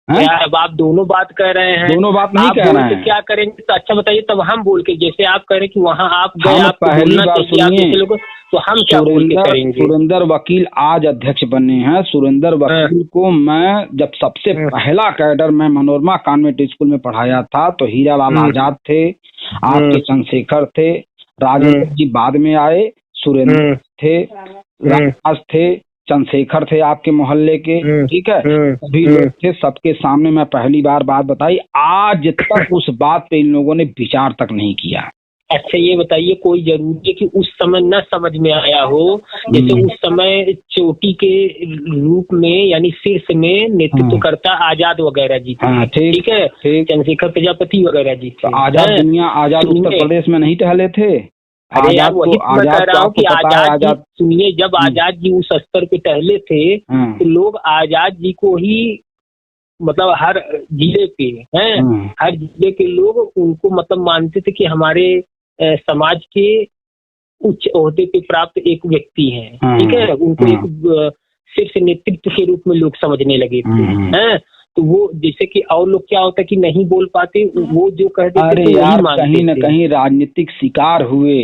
अब आप दोनों बात कह रहे हैं, दोनों बात नहीं कह रहे हैं। क्या करेंगे? तो अच्छा बताइए, तब हम बोल के, जैसे आप कह रहे हैं कि वहाँ आप गए, आप पहली बार सुनिए, तो हम क्या बोल के करेंगे? सुरेंद्र वकील आज अध्यक्ष बने हैं। सुरेंद्र वकील को मैं जब सबसे पहला कैडर में मनोरमा कॉन्वेंट स्कूल में पढ़ाया था, तो हीरालाल आजाद थे, आपके चंद्रशेखर थे, राजेंद्र जी बाद में आए, सुरेंद्र थे, राज थे, चंद्रशेखर थे आपके मोहल्ले के, ठीक है, सभी लोग थे। सबके सामने मैं पहली बार बात बताई। आज तक उस बात पे इन लोगों ने विचार तक नहीं किया। अच्छा ये बताइए, कोई जरूरी है कि उस समय न समझ में आया हो? जैसे उस समय चोटी के रूप में, यानी शीर्ष में नेतृत्वकर्ता आजाद वगैरह जी थे, ठीक है, चंद्रशेखर प्रजापति वगैरह जी थे। आजाद उत्तर प्रदेश में नहीं टहले थे? अरे यार वही मैं कह रहा हूँ कि आजाद सुनिए, जब आजाद जी उस स्तर पे टहले थे तो लोग आजाद जी को ही, मतलब हर जिले पे हर जिले के लोग उनको मतलब मानते थे कि हमारे समाज के उच्च ओहदे पे प्राप्त एक व्यक्ति हैं, ठीक है। उनको एक सिर्फ नेतृत्व के रूप में लोग समझने लगे थे, तो वो जैसे कि और लोग क्या होता है कि नहीं बोल पाते, वो जो कह देते अरे यार कहीं न कहीं राजनीतिक शिकार हुए,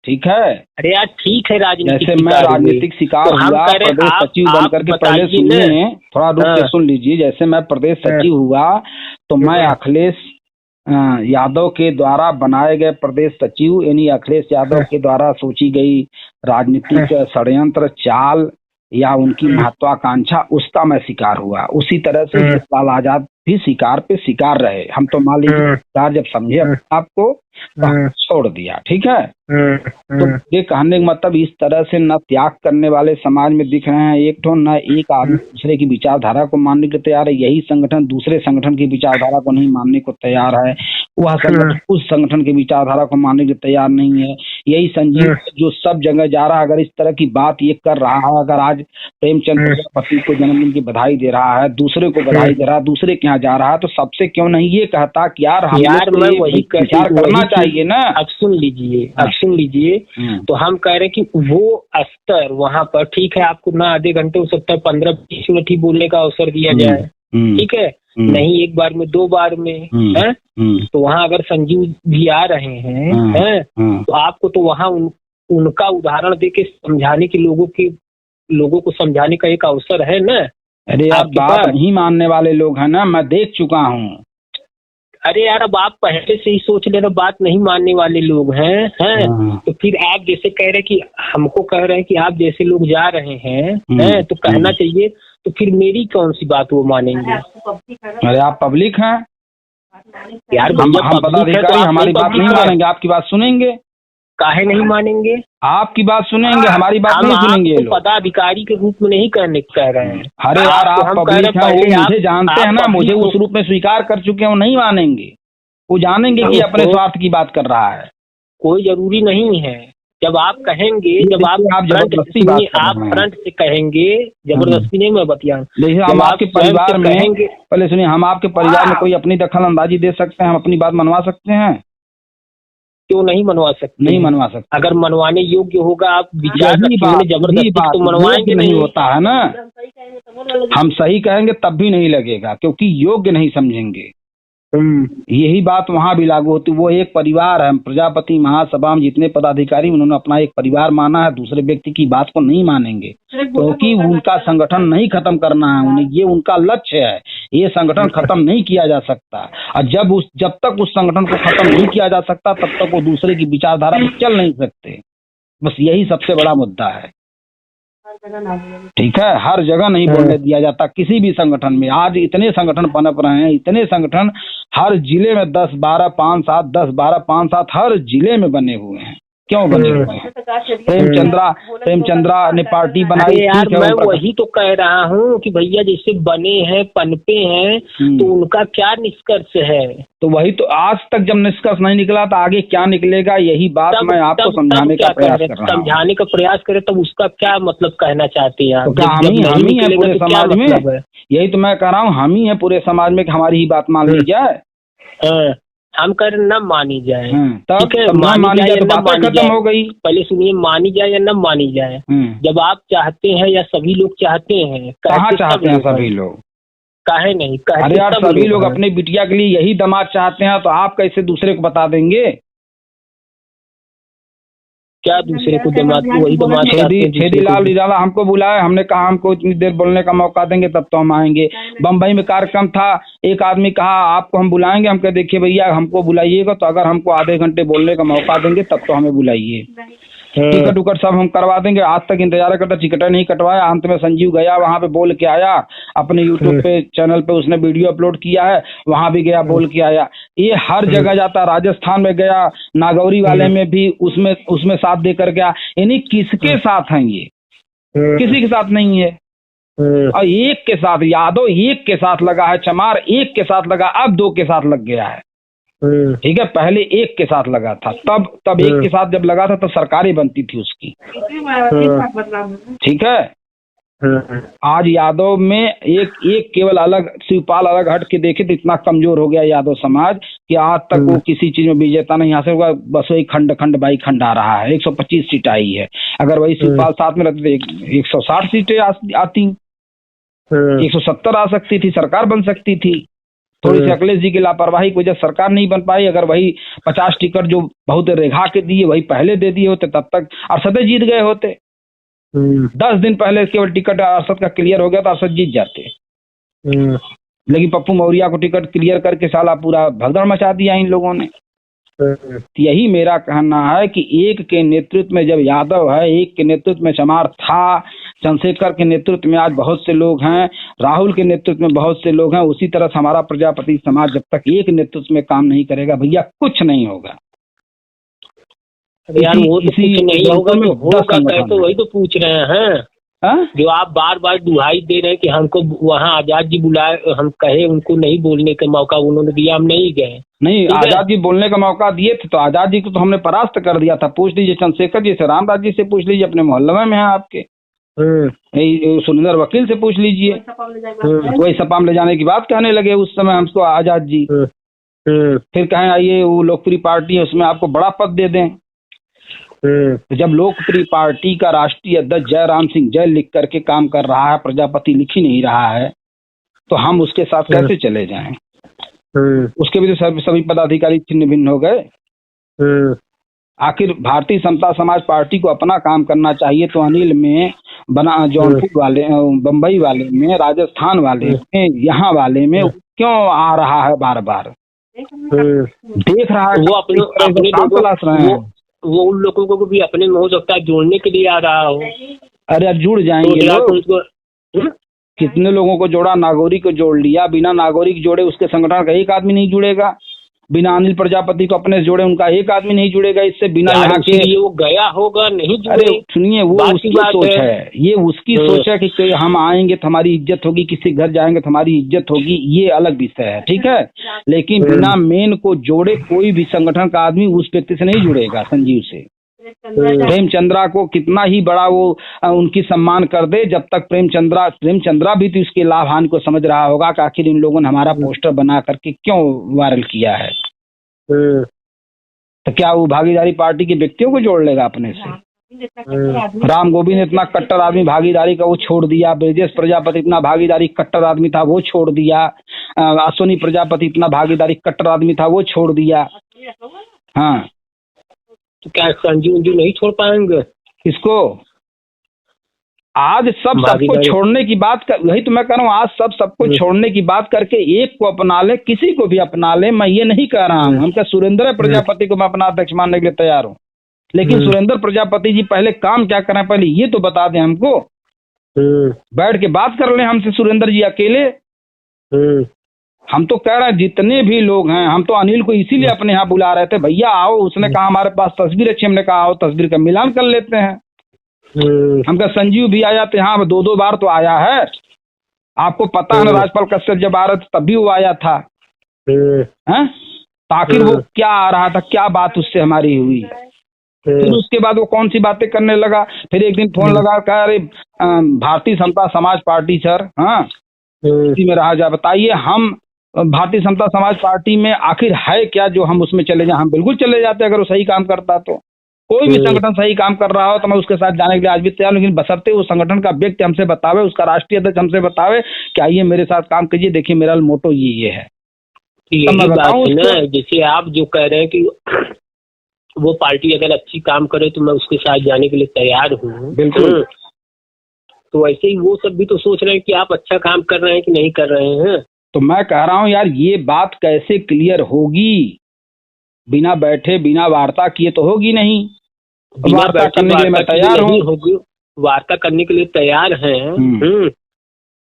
ठीक है। अरे यार ठीक है, राजनीतिक जैसे मैं राजनीतिक शिकार हुआ, प्रदेश सचिव बनकर के, पहले सुनिए, थोड़ा रुक के सुन लीजिए। जैसे मैं प्रदेश सचिव हुआ तो मैं अखिलेश यादव के द्वारा बनाए गए प्रदेश सचिव, यानी अखिलेश यादव के द्वारा सोची गई राजनीतिक षड्यंत्र चाल या उनकी महत्वाकांक्षा, उसका मैं शिकार हुआ। उसी तरह से लाल आजाद भी शिकार पे शिकार रहे। हम तो मान लीजिए शिकार जब समझे आपको तो छोड़ दिया, ठीक है। तो ये कहने का मतलब इस तरह से न त्याग करने वाले समाज में दिख रहे हैं एक ठो, न एक आदमी दूसरे की विचारधारा को मानने को तैयार है। यही संगठन दूसरे संगठन की विचारधारा को नहीं मानने को तैयार है, वह संगठन उस संगठन की विचारधारा को मानने को तैयार नहीं है। यही संजीव जो सब जगह जा रहा है, अगर इस तरह की बात ये कर रहा है, अगर आज प्रेमचंद प्रजापति को जन्मदिन की बधाई दे रहा है, दूसरे को बधाई दे रहा है, दूसरे के यहाँ जा रहा है, तो सबसे क्यों नहीं ये कहता कि यार हम मैं वही विचार करना चाहिए ना। अब सुन लीजिए तो हम कह रहे कि वो स्तर वहाँ पर ठीक है, आपको ना आधे घंटे हो सकता है 15-20 मिनट ही बोलने का अवसर दिया जाए, ठीक है, नहीं एक बार में 2 बार में है, तो वहाँ अगर संजीव भी आ रहे हैं तो आपको तो वहाँ उनका उदाहरण देके समझाने के लोगों को समझाने का एक अवसर है ना। अरे आप बात नहीं मानने वाले लोग हैं ना, मैं देख चुका हूँ। अरे यार अब आप पहले से ही सोच ले रहे, बात नहीं मानने वाले लोग हैं तो फिर आप जैसे कह रहे कि हमको कह रहे हैं कि आप जैसे लोग जा रहे हैं तो कहना चाहिए, तो फिर मेरी कौन सी बात वो मानेंगे। अरे आप पब्लिक हैं यार, हम पदाधिकारी हमारी बात नहीं मानेंगे, आपकी बात सुनेंगे। काहे नहीं मानेंगे? आपकी बात सुनेंगे, हमारी बात नहीं सुनेंगे। हम पदाधिकारी के रूप में नहीं कह रहे हैं। अरे यार आप पब्लिक हैं, वो मुझे जानते हैं ना, मुझे उस रूप में स्वीकार कर चुके हैं, वो नहीं मानेंगे। वो जानेंगे कि अपने स्वार्थ की बात कर रहा है। कोई जरूरी नहीं है, जब आप कहेंगे, जब आप फ्रंट से कहेंगे, जबरदस्ती नहीं मैं बतिया। हम आपके परिवार में पहले सुनिए, हम आपके परिवार में कोई अपनी दखल अंदाजी दे सकते हैं, हम अपनी बात मनवा सकते हैं? क्यों नहीं मनवा सकते? नहीं मनवा सकते। अगर मनवाने योग्य होगा, आप विचार जबरदस्ती तो मनवाएंगे नहीं होता है ना। हम सही कहेंगे तब भी नहीं लगेगा, क्योंकि योग्य नहीं समझेंगे। यही बात वहाँ भी लागू होती। वो एक परिवार है, प्रजापति महासभा में जितने पदाधिकारी, उन्होंने अपना एक परिवार माना है, दूसरे व्यक्ति की बात को नहीं मानेंगे, क्योंकि उनका संगठन नहीं खत्म करना है उन्हें, ये उनका लक्ष्य है। ये संगठन खत्म नहीं किया जा सकता, और जब तक उस संगठन को खत्म नहीं किया जा सकता तब तक वो दूसरे की विचारधारा में चल नहीं सकते। बस यही सबसे बड़ा मुद्दा है, ठीक है। हर जगह नहीं बोलने दिया जाता किसी भी संगठन में। आज इतने संगठन पनप रहे हैं, इतने संगठन हर जिले में 10-12, 5-7, 10-12, 5-7 हर जिले में बने हुए हैं। क्यों बने हुए हैं? प्रेमचंद्रा ने पार्टी बनाई। यार मैं वही तो कह रहा हूँ कि भैया जैसे बने हैं, पनपे हैं, तो उनका क्या निष्कर्ष है? तो वही तो, आज तक जब निष्कर्ष नहीं निकला तो आगे क्या निकलेगा, यही बात मैं आपको समझाने का प्रयास कर रहा हूँ। समझाने का प्रयास करें तब उसका क्या मतलब कहना चाहते हैं आप? हम ही है पूरे समाज में, यही तो मैं कह रहा हूँ, हम ही है पूरे समाज में कि हमारी ही बात मान ली जाए। हम कर न मानी जाए, ठीक है, मानी जाए तो बात खत्म हो गई। पहले सुनिए, मानी जाए या न मानी जाए, जब आप चाहते हैं या सभी लोग चाहते हैं, कहाँ चाहते हैं सभी लोग? काहे नहीं? अरे यार सभी लोग अपने बिटिया के लिए यही दामाद चाहते हैं, तो आप कैसे दूसरे को बता देंगे? क्या दूसरे को दामाद को वही दामाद? छेदीलाल निराला हमको बुलाया, हमने कहा हमको इतनी देर बोलने का मौका देंगे तब तो हम आएंगे। बम्बई में कार्यक्रम था, एक आदमी कहा आपको हम बुलाएंगे, हम कह देखिए भैया हमको बुलाइएगा तो अगर हमको आधे घंटे बोलने का मौका देंगे तब तो हमें बुलाइए। टिकट उकट सब हम करवा देंगे। आज तक इंतजार करता, टिकट नहीं कटवाया। अंत में संजीव गया, वहाँ पे बोल के आया, अपने यूट्यूब पे चैनल पे उसने वीडियो अपलोड किया है, वहाँ भी गया बोल के आया। ये हर जगह जाता, राजस्थान में गया, नागौरी वाले में भी उसमें साथ देकर गया। यानी किसके साथ हैं ये? किसी के साथ नहीं है। और एक के साथ, यादव एक के साथ लगा है, चमार एक के साथ लगा, अब 2 के साथ लग गया है। ठीक है, पहले एक के साथ लगा था, तब एक के साथ जब लगा था तो सरकारें बनती थी उसकी, ठीक है। आज यादव में एक केवल अलग शिवपाल अलग हट के देखे तो इतना कमजोर हो गया यादव समाज कि आज तक वो किसी चीज में विजेता नहीं हासिल हुआ। बस वही खंड बाई खंड आ रहा है। 125 सीट आई है, अगर वही शिवपाल साथ में रहते तो 160 सीटें आती, 170 आ सकती थी, सरकार बन सकती थी। थोड़ी सी अखिलेश जी की लापरवाही की वजह सरकार नहीं बन पाई। अगर वही 50 टिकट जो बहुत रेखा के दिए वही पहले दे दिए होते तब तक अरशद जीत गए होते। 10 दिन पहले केवल टिकट अरशद का क्लियर हो गया तो अरशद जीत जाते। लेकिन पप्पू मौर्य को टिकट क्लियर करके साला पूरा भगदड़ मचा दिया इन लोगों ने। यही मेरा कहना है कि एक के नेतृत्व में जब यादव है, एक के नेतृत्व में चमार था, चंद्रशेखर के नेतृत्व में आज बहुत से लोग हैं, राहुल के नेतृत्व में बहुत से लोग हैं, उसी तरह से हमारा प्रजापति समाज जब तक एक नेतृत्व में काम नहीं करेगा भैया कुछ नहीं होगा। यार वो तो कुछ नहीं होगा, तो वही तो पूछ रहे हैं। जो आप बार बार दुहाई दे रहे हैं कि हमको वहाँ आजाद जी बुलाए, हम कहे उनको नहीं बोलने का मौका उन्होंने दिया, हम नहीं गए। नहीं, आजाद जी बोलने का मौका दिए थे तो आजाद जी को तो हमने परास्त कर दिया था। पूछ लीजिए चंद्रशेखर जी से, रामराज जी से पूछ लीजिए, अपने मोहल्ले में है आपके, सुरेंद्र वकील से पूछ लीजिए। वही सपा में ले जाने की बात कहने लगे उस समय हमको आजाद जी। फिर कहें आइए वो लोकप्रिय पार्टी है उसमें आपको बड़ा पद दे दें। तो जब लोकप्रिय पार्टी का राष्ट्रीय अध्यक्ष जयराम सिंह जय लिख करके काम कर रहा है, प्रजापति लिख ही नहीं रहा है, तो हम उसके साथ कैसे चले जाएं? उसके भी तो सभी पदाधिकारी छिन्न भिन्न हो गए। आखिर भारतीय समता समाज पार्टी को अपना काम करना चाहिए, तो अनिल में बना, जौनपुर वाले, बम्बई वाले में, राजस्थान वाले में, यहाँ वाले में क्यों आ रहा है बार बार? देख रहा है वो अपने तलाश रहे हैं। वो उन लोगों को भी अपने में हो सकता है जोड़ने के लिए आ रहा हो। अरे अब जुड़ जाएंगे लोग। कितने लोगों को जोड़ा, नागौरी को जोड़ लिया, बिना नागौरी के जोड़े उसके संगठन का एक आदमी नहीं जुड़ेगा। बिना अनिल प्रजापति को अपने से जोड़े उनका एक आदमी नहीं जुड़ेगा। इससे बिना यहाँ के वो गया होगा नहीं जुड़े। अरे सुनिए, वो उसकी सोच है, ये उसकी सोच है कि हम आएंगे तो हमारी इज्जत होगी, किसी घर जाएंगे तो हमारी इज्जत होगी, ये अलग विषय है, ठीक है। लेकिन बिना मेन को जोड़े कोई भी संगठन का आदमी उस व्यक्ति से नहीं जुड़ेगा। संजीव से प्रेमचंद्रा को कितना ही बड़ा वो उनकी सम्मान कर दे, जब तक प्रेमचंद्रा भी तो इसके लाभ हानि को समझ रहा होगा कि आखिर इन लोगों ने हमारा पोस्टर बना करके क्यों वायरल किया है। तो क्या वो भागीदारी पार्टी के व्यक्तियों को जोड़ लेगा अपने से? राम गोविंद इतना कट्टर आदमी भागीदारी का वो छोड़ दिया, ब्रजेश प्रजापति इतना भागीदारी कट्टर आदमी था वो छोड़ दिया, अश्विनी प्रजापति इतना भागीदारी कट्टर आदमी था वो छोड़ दिया। हाँ, तो क्या संजीव नहीं छोड़ पाएंगे इसको? आज सबको छोड़ने की बात कर, वही तो मैं कह रहा हूँ, आज सबको छोड़ने की बात करके एक को अपना ले, किसी को भी अपना ले। मैं ये नहीं कह रहा हूँ, हम क्या सुरेंद्र प्रजापति को मैं अपना अध्यक्ष मानने के लिए तैयार हूँ, लेकिन सुरेंद्र प्रजापति जी पहले काम क्या करें, पहले ये तो बता दें हमको। बैठ के बात कर लें हमसे सुरेंद्र जी अकेले। हम तो कह रहे हैं जितने भी लोग हैं, हम तो अनिल को इसीलिए अपने यहाँ बुला रहे थे, भैया आओ। उसने कहा हमारे पास तस्वीर अच्छी, हमने कहा आओ तस्वीर का मिलान कर लेते हैं। हम कहा संजीव भी आया तो यहाँ 2-2 बार तो आया है, आपको पता है ना, राजपाल कश्यप जब आ रहे थे तब भी वो आया था। आखिर वो क्या आ रहा था, क्या बात उससे हमारी हुई? फिर उसके बाद वो कौन सी बातें करने लगा। फिर एक दिन फोन लगा, कहा अरे भारतीय समता समाज पार्टी सर, हाँ इसी में रहा जाए, बताइए हम भारतीय समता समाज पार्टी में आखिर है क्या जो हम उसमें चले जाएं? हम बिल्कुल चले जाते अगर वो सही काम करता तो। कोई भी संगठन सही काम कर रहा हो तो मैं उसके साथ जाने के लिए आज भी तैयार, लेकिन बशर्ते वो संगठन का व्यक्ति हमसे बतावे, उसका राष्ट्रीय अध्यक्ष हमसे बतावे कि आइए मेरे साथ काम कीजिए, देखिए मेरा मोटो ये है। जैसे आप जो कह रहे हैं कि वो पार्टी अगर अच्छी काम करे तो मैं उसके साथ जाने के लिए तैयार हूँ, बिल्कुल। तो ऐसे ही वो सब भी तो सोच रहे हैं कि आप अच्छा काम कर रहे हैं कि नहीं कर रहे हैं। तो मैं कह रहा हूँ यार, ये बात कैसे क्लियर होगी? बिना बैठे बिना वार्ता किए तो होगी नहीं। वार्ता करने के लिए मैं तैयार हूँ, वार्ता करने के लिए तैयार हैं।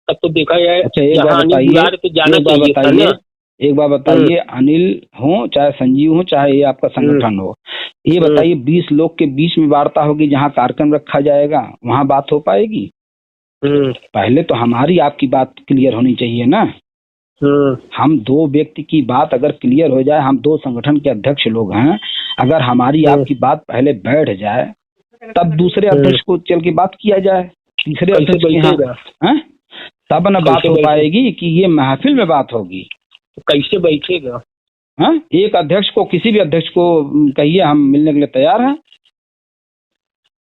तब तो देखा जाए। अच्छा एक बार बताइए, अनिल हो चाहे संजीव हो चाहे ये आपका संगठन हो, ये बताइए 20 लोग के बीच में वार्ता होगी, जहाँ कार्यक्रम रखा जाएगा वहाँ बात हो पाएगी? पहले तो हमारी आपकी बात क्लियर होनी चाहिए ना। हम 2 व्यक्ति की बात अगर क्लियर हो जाए, हम 2 संगठन के अध्यक्ष लोग हैं, अगर हमारी आपकी बात पहले बैठ जाए तब दूसरे अध्यक्ष को चल के बात किया जाए, तीसरे अध्यक्ष के, तब न बात हो पाएगी कि ये महफिल में बात होगी। कैसे बैठेगा? एक अध्यक्ष को, किसी भी अध्यक्ष को कहिए हम मिलने के लिए तैयार हैं।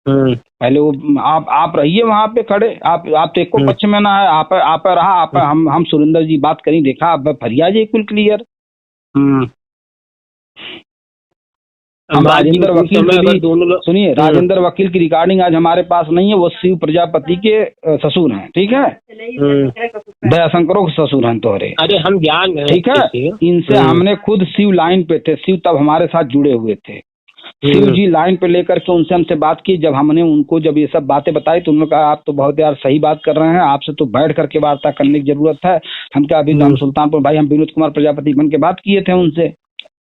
पहले वो आप रहिए वहां पे खड़े, आप तो एक को पक्ष में ना है, आप रहा, आप हम सुरेंद्र जी बात करी, देखा अब फरिया जी कुल क्लियर। हम राजेंद्र वकील की, सुनिए, राजेंद्र वकील की रिकॉर्डिंग आज हमारे पास नहीं है, वो शिव प्रजापति के ससुर हैं, ठीक है, दयाशंकरों के ससुर हैं तोहरे। अरे हम जान रहे, ठीक है, इनसे हमने खुद शिव लाइन पे थे, शिव तब हमारे साथ जुड़े हुए थे, शिव जी लाइन पे लेकर के उनसे हमसे बात की। जब हमने उनको जब ये सब बातें बताई तो उन्होंने कहा आप तो बहुत यार सही बात कर रहे हैं, आपसे तो बैठ करके वार्ता करने की जरूरत है। हम क्या अभी हम सुल्तानपुर भाई, हम विनोद कुमार प्रजापति बन के बात किए थे उनसे,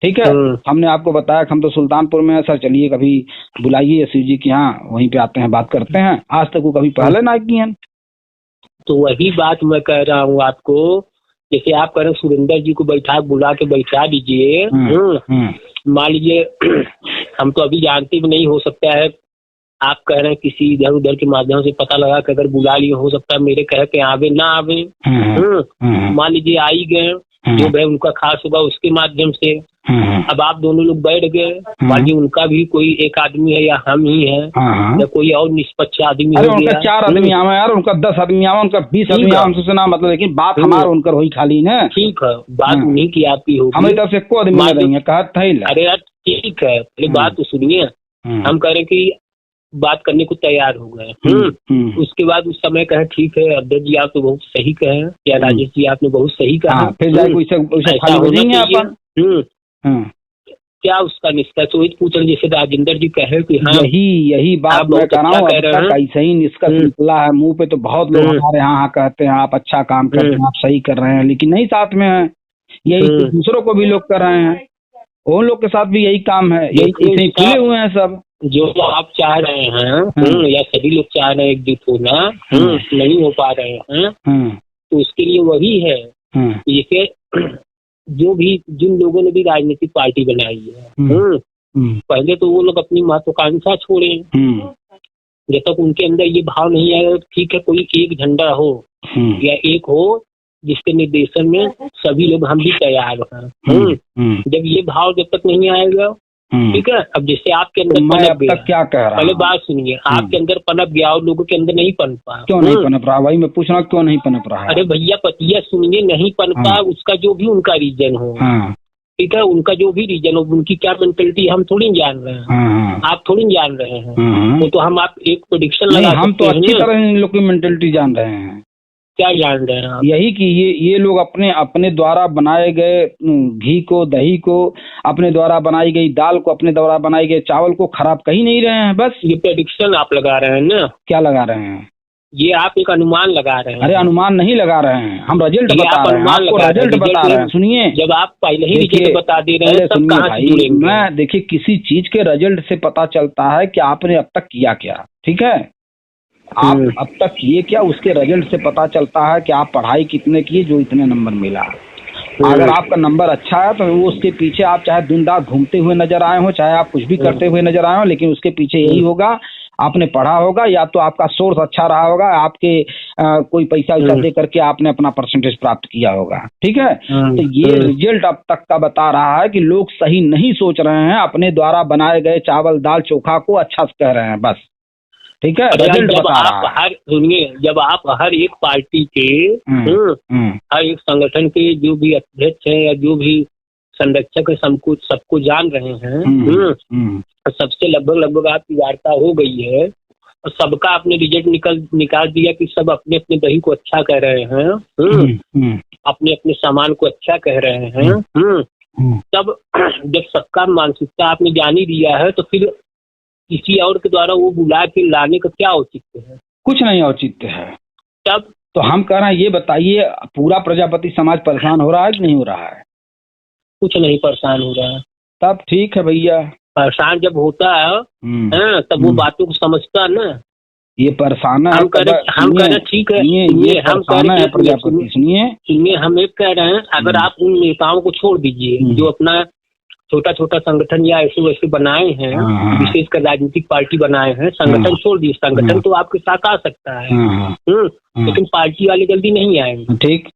ठीक है। हमने आपको बताया कि हम तो सुल्तानपुर में है सर, चलिए कभी बुलाइए शिव जी के यहाँ, वहीं पे आते हैं, बात करते हैं। आज तक वो कभी पहले ना की हैं। तो वही बात मैं कह रहा हूँ आपको, जैसे आप कह रहे सुरेंद्र जी को बुला के बैठा दीजिए। मान लीजिए हम तो अभी जानते भी नहीं, हो सकता है आप कह रहे हैं किसी इधर उधर के माध्यम से पता लगा कि अगर बुला लिए, हो सकता है मेरे कह के आवे ना आवे। मान लीजिए आई गए, जो भाई उनका खास होगा उसके माध्यम से। अब आप दोनों लोग बैठ गए, बाकी उनका भी कोई एक आदमी है या हम ही है या कोई और निष्पक्ष आदमी हो गया। उनका 4 आदमी आवे यार, उनका 10 आदमी आवे, उनका 20 आदमी आवे, हमसे सुना मतलब, लेकिन बात हमार उनकर हुई खाली ना। ठीक है, बात उन्हीं की आपकी होगी, हमारी तरफ से को आदमी नहीं देंगे, कहत है। अरे यार ठीक है, पहले बात तो सुनिए। हम कह रहे कि बात करने को तैयार हो गए। उसके बाद उस समय कहे ठीक है अध्यक्ष जी आप तो बहुत सही कहे, या राजेश जी आपने बहुत सही कहा, फिर क्या उसका निष्कर्ष वही पूछ रहे, जैसे राजेंद्र जी कहे कि हाँ यही बात मैं कह रहा हूँ, ऐसा ही निष्कर्ष निकला है। मुंह पे तो बहुत लोग हमारे यहाँ कहते हैं आप अच्छा काम करते हैं, आप सही कर रहे हैं, लेकिन नहीं साथ में है। यही दूसरों को भी लोग कर रहे हैं, उन लोग के साथ भी यही काम है, यही खुले हुए हैं सब। जो आप चाह रहे हैं या सभी लोग चाह रहे हैं एकजुट होना, नहीं हो पा रहे हैं, तो उसके लिए वही है। जैसे जो भी जिन लोगों ने भी राजनीतिक पार्टी बनाई है, पहले तो वो लोग अपनी महत्वाकांक्षा छोड़े। जब तक उनके अंदर ये भाव नहीं आएगा, ठीक है कोई एक झंडा हो या एक हो जिसके निर्देशन में सभी लोग हम भी तैयार हैं। जब ये भाव जब तक नहीं आएगा, ठीक है। अब जैसे आपके अंदर पनप गया, क्या कह रहा, पहले बात सुनिए, आपके अंदर पनप गया और लोगों के अंदर नहीं पनपा। क्यों नहीं पनप रहा भाई, मैं पूछ रहा हूँ क्यों नहीं पनप रहा है? अरे भैया पतिया सुनिए, नहीं पनपा उसका जो भी उनका रीजन हो, ठीक है, उनका जो भी रीजन हो, उनकी क्या मेंटलिटी हम थोड़ी जान रहे हैं, आप थोड़ी जान रहे हैं। वो तो हम आप एक प्रेडिक्शन लगा, हम तो अच्छी तरह इन लोग की मेंटलिटी जान रहे हैं। क्या जान रहे हैं आप? यही कि ये लोग अपने द्वारा बनाए गए घी को, दही को, अपने द्वारा बनाई गई दाल को, अपने द्वारा बनाए गए चावल को खराब कहीं नहीं रहे हैं। बस ये प्रेडिक्शन आप लगा रहे हैं ना। क्या लगा रहे हैं? ये आप एक अनुमान लगा रहे हैं। अरे अनुमान नहीं लगा रहे हैं, हम रिजल्ट बता रहे हैं, आपको रिजल्ट बता रहे हैं। सुनिए, जब आप पहले ही रिजल्ट बता दे रहे हैं, तब कहाँ से जुड़ेंगे? मैं देखिए किसी चीज के रिजल्ट से पता चलता है कि आपने अब तक किया क्या, ठीक है। आप अब तक किए क्या, उसके रिजल्ट से पता चलता है कि आप पढ़ाई कितने किए जो इतने नंबर मिला। अगर आपका नंबर अच्छा है तो वो उसके पीछे आप चाहे दिन रात घूमते हुए नजर आए हो, चाहे आप कुछ भी करते हुए नजर आए हो, लेकिन उसके पीछे यही होगा, आपने पढ़ा होगा, या तो आपका सोर्स अच्छा रहा होगा, आपके कोई पैसा वैसा दे करके आपने अपना परसेंटेज प्राप्त किया होगा, ठीक है। तो ये रिजल्ट अब तक का बता रहा है कि लोग सही नहीं सोच रहे हैं, अपने द्वारा बनाए गए चावल दाल चोखा को अच्छा कह रहे हैं, बस ठीक है। जब आप सुनिए, जब आप हर एक पार्टी के हर एक संगठन के जो भी अध्यक्ष हैं या जो भी संरक्षक है, सबको जान रहे हैं, सबसे लगभग आपकी वार्ता हो गई है और सबका आपने रिजल्ट निकाल दिया कि सब अपने अपने दही को अच्छा कह रहे हैं, अपने अपने सामान को अच्छा कह रहे हैं। तब जब सबका मानसिकता आपने जान ही दिया है, तो फिर किसी और के द्वारा वो बुला के लाने का क्या औचित्य है? कुछ नहीं औचित्य है। तब तो हम कह रहे हैं, ये बताइए पूरा प्रजापति समाज परेशान हो रहा है कि नहीं हो रहा है? कुछ नहीं परेशान हो रहा है। तब ठीक है भैया, परेशान जब होता है तब वो बातों को समझता है ना। ये परेशान है, हम कह ठीक है, ये हम सुनिए, हम एक कह रहे हैं, अगर आप उन नेताओं को छोड़ दीजिए जो अपना छोटा छोटा संगठन या ऐसे वैसे बनाए हैं, विशेषकर राजनीतिक पार्टी बनाए हैं, संगठन छोड़ दिए, संगठन तो आपके साथ आ सकता है, लेकिन पार्टी वाले जल्दी नहीं आएंगे, ठीक,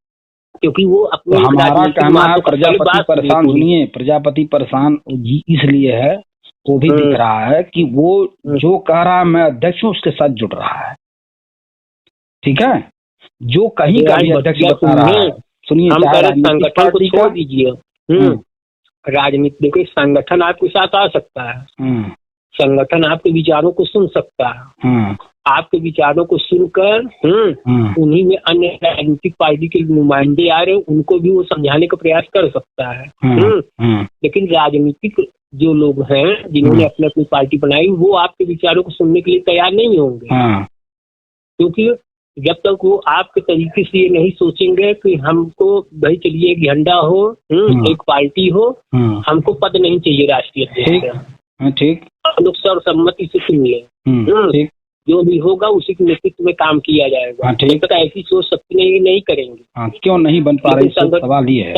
क्योंकि वो अपने हमारा कहना है प्रजापति परेशान, सुनिए, प्रजापति परेशान इसलिए है, वो भी दिख रहा है कि वो जो कह रहा है मैं अध्यक्ष हूँ उसके साथ जुड़ रहा है, ठीक है। जो कहीं का भी अध्यक्ष बता रहा है, सुनिए, संगठन को छोड़ दीजिए, राजनीति देखिए, संगठन आपके साथ आ सकता है, संगठन आपके विचारों को सुन सकता है, आपके विचारों को सुनकर उन्हीं में अन्य राजनीतिक पार्टी के नुमाइंदे आ रहे हैं, उनको भी वो समझाने का प्रयास कर सकता है। लेकिन राजनीतिक जो लोग हैं जिन्होंने अपनी अपनी पार्टी बनाई, वो आपके विचारों को सुनने के लिए तैयार नहीं होंगे, क्योंकि जब तक वो आपके तरीके से ये नहीं सोचेंगे कि हमको भाई चलिए एक झंडा हो, एक पार्टी हो, हमको पद नहीं चाहिए राष्ट्रीय अध्यक्ष, ठीक, हम लोग सर्वसम्मति से चुन लें, जो भी होगा उसी के नेतृत्व में काम किया जाएगा। जब तक ऐसी सोच सकते नहीं करेंगे। क्यों नहीं बन पा रही? सवाल ये है।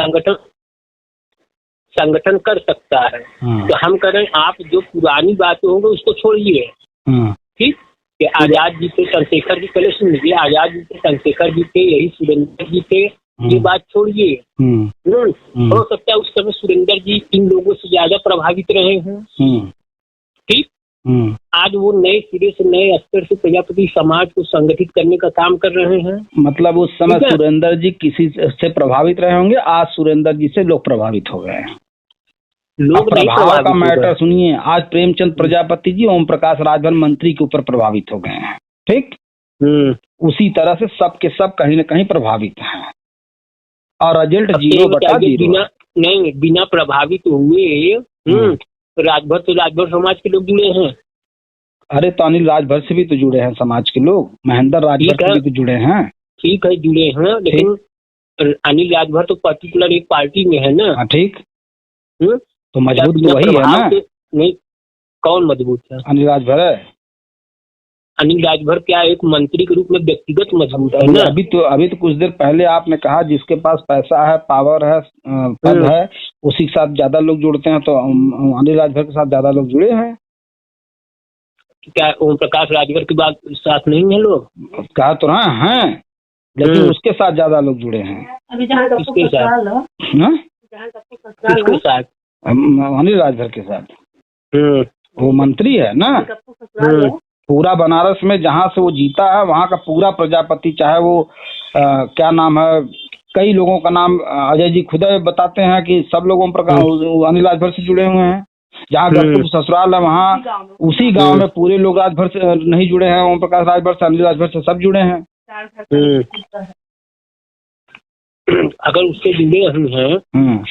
संगठन कर सकता है। तो हम करें, आप जो पुरानी बातें होंगे उसको छोड़िए, ठीक, कि आजाद जी थे, चंद्रशेखर जी, पहले सुन लीजिए, आजाद जी थे, चंद्रशेखर जी थे, यही सुरेंद्र जी थे, ये बात छोड़िए। हो सकता है उस समय सुरेंद्र जी इन लोगों से ज्यादा प्रभावित रहे हैं, ठीक। आज वो नए सिरे से, नए स्तर से प्रजापति समाज को संगठित करने का काम कर रहे हैं। मतलब उस समय सुरेंद्र जी किसी से प्रभावित रहे होंगे, आज सुरेंद्र जी से लोग प्रभावित हो गए हैं। लोग प्रभाव का मैटर सुनिए, आज प्रेमचंद प्रजापति जी ओम प्रकाश राजभर मंत्री के ऊपर प्रभावित हो गए हैं, ठीक। उसी तरह से सब के सब कहीं न कहीं प्रभावित हैं और रिजल्ट 0/0। नहीं, बिना प्रभावित हुए राजभर तो राजभर समाज के लोग जुड़े हैं। अरे तो अनिल राजभर से भी तो जुड़े हैं समाज के लोग, महेंद्र राजभर से भी तो जुड़े हैं। ठीक है, जुड़े हैं, लेकिन अनिल राजभर तो पर्टिकुलर एक पार्टी में है ना। ठीक, तो मजबूत तो वही है ना। नहीं, कौन मजबूत है? अनिल राजभर है। अनिल राजभर क्या एक मंत्री के रूप में व्यक्तिगत मजबूत है ना। अभी तो कुछ देर पहले आपने कहा जिसके पास पैसा है, पावर है, पद है, उसी के साथ ज्यादा लोग जुड़ते हैं, तो अनिल राजभर के साथ ज्यादा लोग जुड़े हैं। क्या ओम प्रकाश राजभर की बात साथ नहीं है? लोग कहा तो रहा है, लेकिन उसके साथ ज्यादा लोग जुड़े हैं। किसके साथ? अनिल राजभर के साथ। वो मंत्री है ना। पूरा बनारस में जहाँ से वो जीता है वहाँ का पूरा प्रजापति, चाहे वो क्या नाम है, कई लोगों का नाम अजय जी खुद बताते हैं कि सब लोगों प्रकार अनिल राजभर से जुड़े हुए हैं। जहाँ गप्तुर ससुराल है वहाँ उसी गांव में पूरे लोग राजभर से नहीं जुड़े हैं, ओम प्रकाश राजभर से, अनिल राजभर से सब जुड़े हैं। अगर उससे जुड़े हैं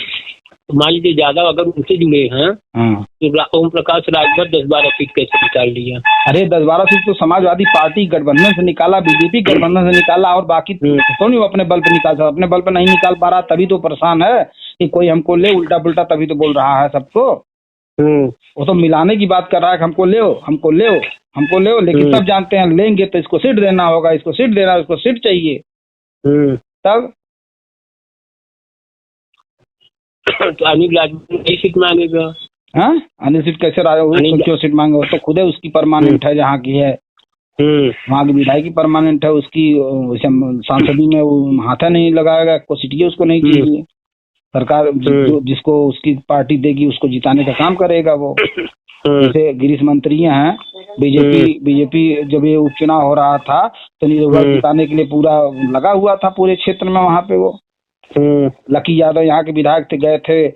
मान लीजिए ज्यादा, अगर उनसे जुड़े हैं तो ओम प्रकाश राजभर 10-12 सीट कैसे निकाल लिया? अरे 10-12 सीट तो समाजवादी पार्टी गठबंधन से निकाला, बीजेपी गठबंधन से निकाला, और बाकी तो नहीं वो अपने बल पे निकाल सकता। अपने बल पे नहीं निकाल पा रहा, तभी तो परेशान है कि कोई हमको ले, उल्टा पुल्टा तभी तो बोल रहा है सबको। वो तो मिलाने की बात कर रहा है कि हमको ले, हमको ले, हमको ले, लेकिन सब जानते हैं लेंगे तो इसको सीट देना होगा, इसको सीट देना, इसको सीट चाहिए। तब तो अनिल राजभर नहीं सीट मांगेगा। हाँ, अनिल सीट कैसे क्यों सीट मांगे? वो तो खुद है, उसकी परमानेंट है, जहाँ की है वहाँ की विधायक की परमानेंट है, उसकी सांसदी में वो हाथ नहीं लगाएगा, को सीटिए उसको नहीं चाहिए। सरकार जिसको उसकी पार्टी देगी उसको जिताने का काम करेगा वो। जैसे गिरीश मंत्री हैं, बीजेपी जब ये उपचुनाव हो रहा था तो निरहुआ जिताने के लिए पूरा लगा हुआ था पूरे क्षेत्र में। वहाँ पे वो लकी यादव यहाँ के विधायक थे, गए थे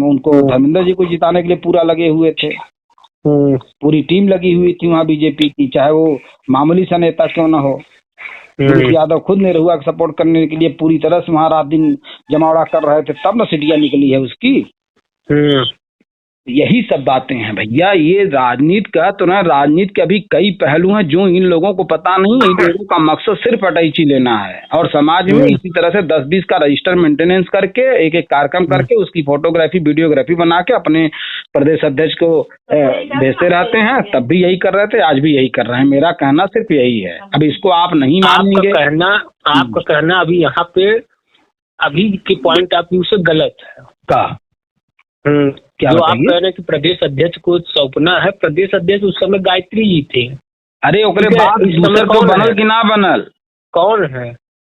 उनको धर्मेंद्र जी को जिताने के लिए पूरा लगे हुए थे। पूरी टीम लगी हुई थी वहाँ बीजेपी की, चाहे वो मामूली सा नेता क्यों ना हो। यादव खुद निरहुआ को सपोर्ट करने के लिए पूरी तरह से वहाँ रात दिन जमावड़ा कर रहे थे, तब न सीटियाँ निकली है उसकी। यही सब बातें हैं भैया। ये राजनीति का तो ना, राजनीति के अभी कई पहलू हैं जो इन लोगों को पता नहीं है। इन लोगों का मकसद सिर्फ अटैची लेना है और समाज में इसी तरह से 10-20 का रजिस्टर मेंटेनेंस करके, एक एक कार्यक्रम करके उसकी फोटोग्राफी वीडियोग्राफी बना के अपने प्रदेश अध्यक्ष को भेजते रहते हैं। तब भी यही कर रहे थे, आज भी यही कर रहे हैं। मेरा कहना सिर्फ यही है। अब इसको आप नहीं मानेंगे। आपका कहना अभी यहाँ पे अभी के पॉइंट ऑफ व्यू से गलत है का। क्या जो आप कह रहे हैं कि प्रदेश अध्यक्ष को सौंपना है, प्रदेश अध्यक्ष उस समय गायत्री जी थे। अरे ओकरे बाद दूसरे को बनल कि ना बनल? कौन है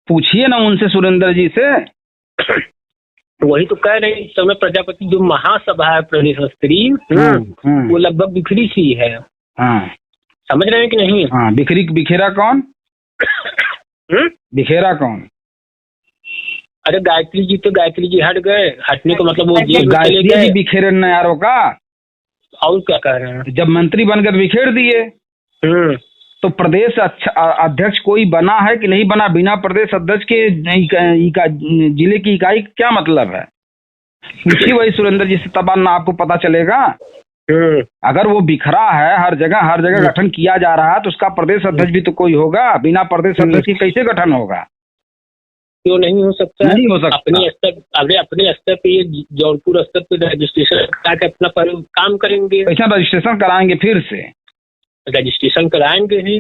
पूछिए ना उनसे, सुरेंद्र जी से। तो वही तो कह रहे हैं, इस समय प्रजापति जो महासभा है प्रदेश स्तरीय वो लगभग बिखरी सी है। समझ रहे हैं कि नहीं? हाँ, बिखेरा कौन? बिखेरा कौन? अरे गायत्री जी तो गायत्री जी हट गए, हटने का मतलब वो गायत्री जी बिखेरे नारों का। और क्या कह रहे हैं? जब मंत्री बनकर बिखेर दिए तो प्रदेश अध्यक्ष कोई बना है कि नहीं बना? बिना प्रदेश अध्यक्ष के जिले की इकाई क्या मतलब है? पूछिए वही सुरेंद्र जी से, तब ना आपको पता चलेगा। अगर वो बिखरा है, हर जगह गठन किया जा रहा है, तो उसका प्रदेश अध्यक्ष भी तो कोई होगा। बिना प्रदेश अध्यक्ष की कैसे गठन होगा? क्यों नहीं हो सकता? नहीं हो सकता। अपने स्तर पे, ये जौनपुर स्तर पे रजिस्ट्रेशन करा के अपना काम करेंगे। कैसा रजिस्ट्रेशन कराएंगे? फिर से रजिस्ट्रेशन कराएंगे ही।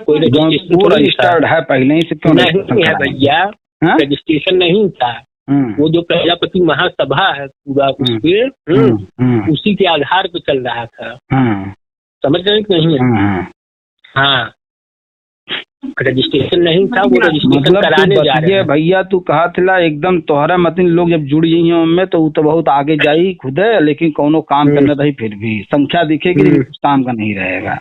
कोई रजिस्टर्ड है पहले ही से? क्यों नहीं है भैया? रजिस्ट्रेशन नहीं था। वो जो प्रजापति महासभा है पूरा, उसके उसी के आधार पे चल रहा था। समझ रहे कि नहीं? हाँ, रजिस्ट्रेशन नहीं था, वो रजिस्ट्रेशन कराने जा रहे हैं। भैया तू कहा था एकदम तोहरा मतीन लोग जब जुड़ जाइए उनमें तो बहुत आगे जाई खुद है, लेकिन कोनो काम करना रही फिर भी संख्या दिखेगी लेकिन कुछ काम का नहीं रहेगा।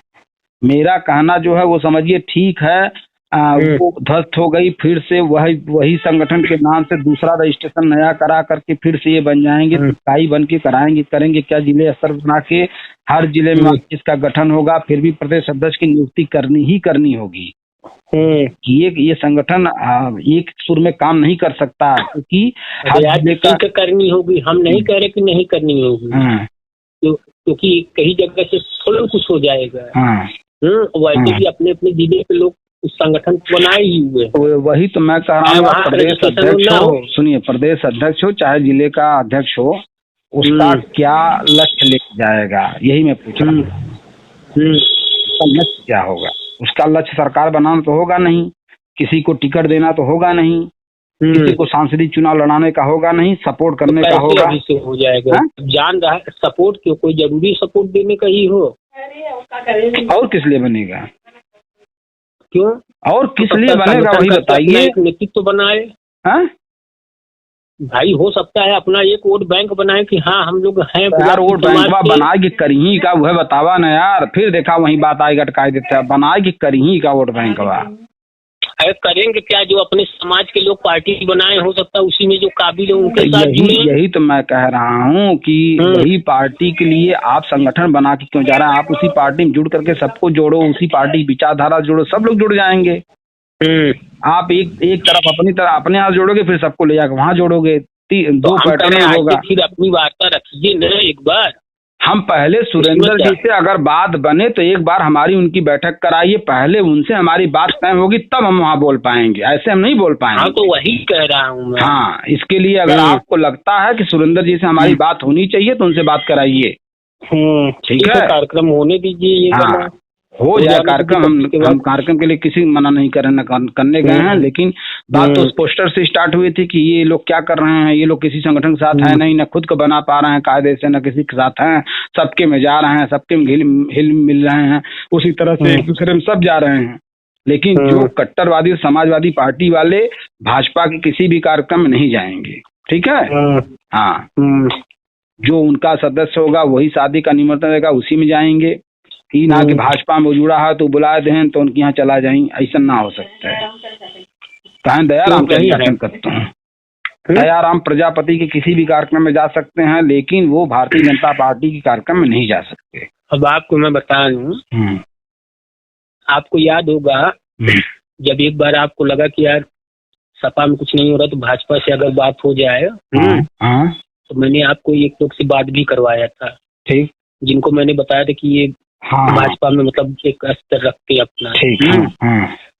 मेरा कहना जो है वो समझिए ठीक है, वो ध्वस्त हो गई, फिर से वही संगठन के नाम से दूसरा रजिस्ट्रेशन नया करा करके फिर से ये बन जाएंगे, इकाई बन के करेंगे क्या? जिले स्तर बना के हर जिले में इसका गठन होगा, फिर भी प्रदेश अध्यक्ष की नियुक्ति करनी होगी। ये संगठन एक सुर में काम नहीं कर सकता, क्योंकि करनी होगी। हम नहीं कह रहे कि नहीं करनी होगी, क्योंकि कई जगह से थोड़ा कुछ हो जाएगा। वैसे भी अपने अपने जिले के लोग उस संगठन को बनाए ही हुए। वही तो मैं कह रहा हूँ, प्रदेश अध्यक्ष हो, सुनिए, प्रदेश अध्यक्ष हो चाहे जिले का अध्यक्ष हो, उसका क्या लक्ष्य लेके जाएगा, यही मैं पूछ रहा हूँ। उसका लक्ष्य क्या होगा? उसका लक्ष्य सरकार बनाना तो होगा नहीं, किसी को टिकट देना तो होगा नहीं, किसी को सांसदीय चुनाव लड़ाने का होगा नहीं, सपोर्ट करने का होगा। हो जाएगा जान रहा है सपोर्ट क्यों? कोई जरूरी सपोर्ट देने का ही हो। और किस लिए बनेगा? क्यों? और किस लिए बनेगा वही बताइए। नेतृत्व तो बनाए भाई, हो सकता है अपना एक वोट बैंक बनाए कि हाँ हम लोग हैं यार। वोट बैंक बनाएगी करही का वह बतावा ना यार, फिर देखा वही बात आई अटकाई देता है। बनाएगी करही का वोट बैंक करेंगे क्या? जो अपने समाज के लोग पार्टी बनाए, हो सकता है उसी में जो काबिल है उनके साथ जुड़े। यही तो मैं कह रहा हूँ कि वही पार्टी के लिए आप संगठन बना के क्यों जा रहे हैं? आप उसी पार्टी में जुड़ करके सबको जोड़ो, उसी पार्टी विचारधारा जोड़ो, सब लोग जुड़ जाएंगे। आप एक तरफ अपने यहाँ जोड़ोगे, फिर सबको ले जाकर वहाँ जोड़ोगे, दो पैटर्न होगा। फिर अपनी वार्ता रखिए न एक बार। हम पहले सुरेंद्र जी से अगर बात बने तो एक बार हमारी उनकी बैठक कराइए, पहले उनसे हमारी बात तय होगी तब हम वहाँ बोल पाएंगे, ऐसे हम नहीं बोल पाएंगे। हाँ, तो वही कह रहा हूँ मैं। हाँ, इसके लिए अगर आपको लगता है कि सुरेंद्र जी से हमारी बात होनी चाहिए तो उनसे बात कराइए। ठीक है, कार्यक्रम होने दीजिए। हाँ, हो जाए कार्यक्रम। हम कार्यक्रम के लिए किसी मना नहीं करने गए हैं, लेकिन बात तो उस पोस्टर से स्टार्ट हुई थी कि ये लोग क्या कर रहे हैं, ये लोग किसी संगठन के साथ है नहीं, न खुद को बना पा रहे हैं कायदे से, न किसी के साथ हैं, सबके में जा रहे हैं, सबके में हिल मिल रहे हैं, उसी तरह से एक दूसरे में सब जा रहे हैं। लेकिन जो कट्टरवादी समाजवादी पार्टी वाले भाजपा के किसी भी कार्यक्रम में नहीं जाएंगे। ठीक है, हाँ, जो उनका सदस्य होगा वही शादी का निमंत्रण देगा, उसी में जाएंगे। ही ना कि भाजपा में जुड़ा है तो बुलाए दें तो उनके यहाँ चला जाए, ऐसा ना हो सकता है। कहें दयाराम कार्यक्रम करते हैं, दयाराम प्रजापति के किसी भी कार्यक्रम में जा सकते हैं, लेकिन वो भारतीय जनता पार्टी के कार्यक्रम में नहीं जा सकते। अब आपको मैं बता दूं, आपको याद होगा जब एक बार आपको लगा कि यार सपा में कुछ नहीं हो रहा तो भाजपा से अगर बात हो जाए, तो मैंने आपको एक लोग से बात भी करवाया था। ठीक, जिनको मैंने बताया था कि ये भाजपा में मतलब एक स्तर रखते अपना।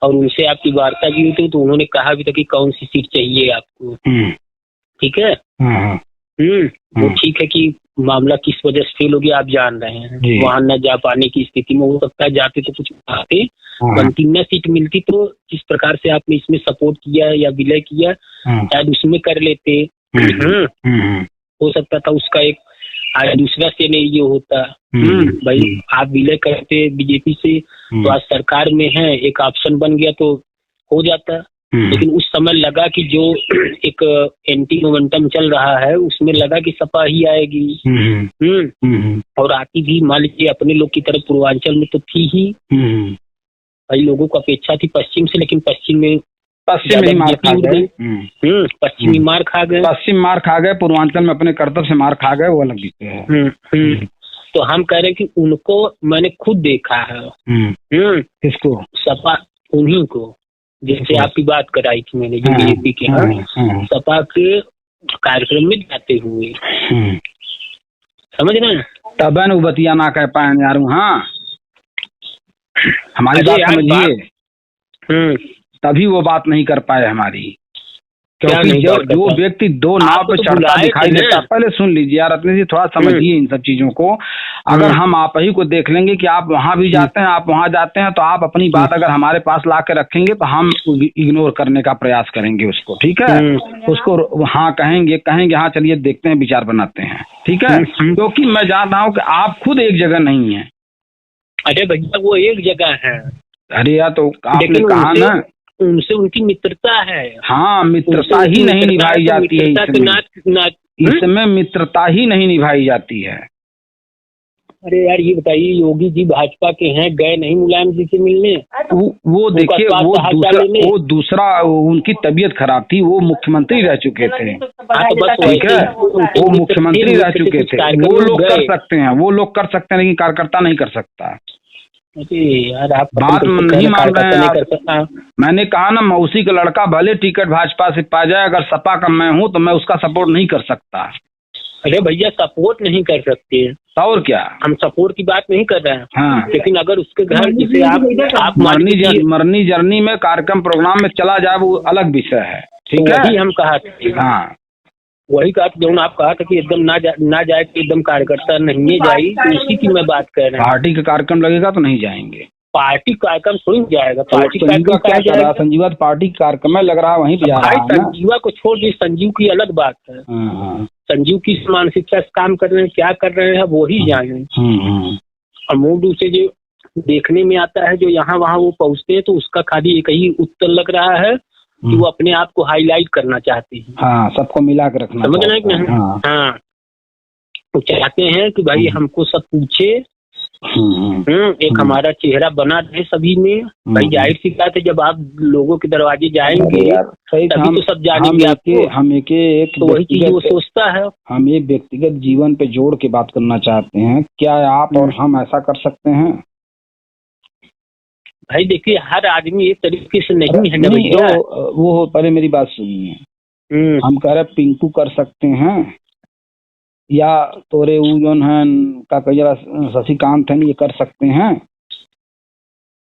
और उनसे आपकी वार्ता भी हुई थी, तो उन्होंने कहा भी था कि कौन सी सीट चाहिए आपको। ठीक है, वो ठीक है कि मामला किस वजह से फेल हो गया आप जान रहे हैं, वहां न जा पाने की स्थिति में हो सकता है, जाते तो कुछ आते बनती न सीट मिलती, तो जिस प्रकार से आपने इसमें सपोर्ट किया या विलय किया शायद उसमें कर लेते। हो सकता था उसका एक आज दूसरा से नहीं ये होता। भाई आप विलय करते बीजेपी से तो आज सरकार में है, एक ऑप्शन बन गया तो हो जाता। लेकिन उस समय लगा कि जो एक एंटी मोमेंटम चल रहा है उसमें लगा कि सपा ही आएगी। और आती भी मान लीजिए अपने लोग की तरफ पूर्वांचल में तो थी ही, भाई लोगों को अपेक्षा थी पश्चिम से, लेकिन पश्चिम में ही मार खा गए। पश्चिमी मार खा गए, पश्चिम मार खा गए, पूर्वांचल में अपने कर्तव्य से मार खा गए, वो अलग दिखते हैं। तो हम कह रहे हैं कि उनको मैंने खुद देखा है। किसको? सपा, उन्हीं को, जैसे आपकी बात कराई थी मैंने जो बीजेपी के सपा के कार्यक्रम में जाते हुए, समझ रहे हैं। तब न बतिया ना कह पाए यार। हाँ, हमारी बात समझिए। तभी वो बात नहीं कर पाए हमारी, क्योंकि जो व्यक्ति दो नाव पे चढ़ता दिखाई देता। पहले सुन लीजिए यार रत्नेश जी, थोड़ा समझिए इन सब चीजों को। अगर हम आप ही को देख लेंगे कि आप वहां भी जाते हैं, आप वहां जाते हैं, तो आप अपनी बात अगर हमारे पास ला के रखेंगे तो हम इग्नोर करने का प्रयास करेंगे उसको, ठीक है। उसको हाँ कहेंगे हाँ चलिए देखते हैं, विचार बनाते हैं, ठीक है। क्योंकि मैं जान रहा हूँ कि आप खुद एक जगह नहीं है। अरे भैया वो एक जगह है। अरे यार तो आपने कहा ना उनसे उनकी मित्रता है। हाँ, मित्रता ही नहीं निभाई जाती है इसमें मित्रता ही नहीं निभाई जाती है। अरे यार ये बताइए, योगी जी भाजपा के हैं, गए नहीं मुलायम जी से मिलने? वो देखिए वो दूसरा उनकी तबीयत खराब थी, वो मुख्यमंत्री रह चुके थे। ठीक है, वो मुख्यमंत्री रह चुके थे। वो लोग कर सकते हैं, लेकिन कार्यकर्ता नहीं कर सकता। यार आप बात नहीं मान रहे हैं। मैंने कहा ना, मौसी का लड़का भले टिकट भाजपा से पा जाए, अगर सपा का मैं हूँ तो मैं उसका सपोर्ट नहीं कर सकता। अरे भैया सपोर्ट नहीं कर सकते और क्या, हम सपोर्ट की बात नहीं कर रहे हैं। हाँ, लेकिन अगर उसके घर जिसे आप मरनी जर्नी में कार्यक्रम प्रोग्राम में चला जाए वो अलग विषय है, ठीक है। वही हम कहा था, हाँ वही कहा जो आप कहा था कि एकदम ना जाए कि एकदम कार्यकर्ता नहीं जाए, तो उसी की मैं बात कर रहा हूँ। पार्टी का कार्यक्रम लगेगा तो नहीं जाएंगे। पार्टी कार्यक्रम थोड़ी जाएगा। पार्टी कार्यक्रम क्या कर रहा है संजीवा? पार्टी कार्यक्रम में लग रहा है, वहीं पे जा रहा है। संजीवा को छोड़ दी, संजीव की अलग बात है। संजीव की मानसिकता से काम कर रहे हैं, क्या कर रहे हैं वो ही जाने। और मूल रूप से जो देखने में आता है, जो यहाँ वहाँ वो पहुँचते हैं, तो उसका खाली एक ही उत्तर लग रहा है कि वो अपने आप को हाईलाइट करना चाहते हैं। हाँ, सबको मिला के रखना, समझ रहे हैं कि नहीं? हाँ, वो चाहते हैं कि भाई हमको सब पूछे, एक हमारा चेहरा बना रहे सभी में। भाई जाहिर सी बात है, जब आप लोगों के दरवाजे जाएंगे तभी तो सब जानेंगे आपको। हम एक तो वही चीज वो सोचता है। हम एक व्यक्तिगत जीवन पे जोड़ के बात करना चाहते हैं। क्या आप और हम ऐसा कर सकते हैं? भाई देखिए, हर आदमी एक तरीके से नहीं है ना भैया। वो पहले मेरी बात सुनिए। हम कह रहे पिंकू कर सकते हैं, या तोरे जो है का शशिकांत है, ये कर सकते हैं।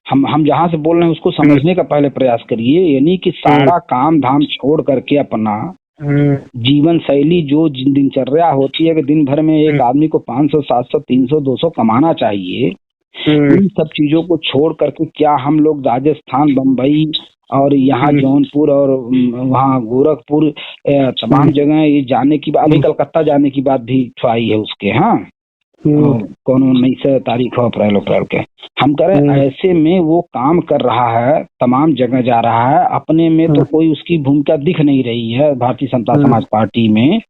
हम जहाँ से बोल रहे हैं उसको समझने का पहले प्रयास करिए। यानी कि सारा काम धाम छोड़ करके अपना जीवन शैली, जो दिनचर्या होती है कि दिन भर में एक आदमी को 500, 700, 300, 200 कमाना चाहिए, इन सब चीजों को छोड़ करके क्या हम लोग राजस्थान, बम्बई और यहाँ जौनपुर और वहाँ गोरखपुर तमाम जगह ये जाने की बात, अभी कलकत्ता जाने की बात भी आई है उसके। हाँ, कौन 19 तारीख हो अप्रैल के। हम कह रहे हैं ऐसे में वो काम कर रहा है, तमाम जगह जा रहा है, अपने में तो कोई उसकी भूमिका दिख नहीं रही है भारतीय जनता समाज पार्टी में,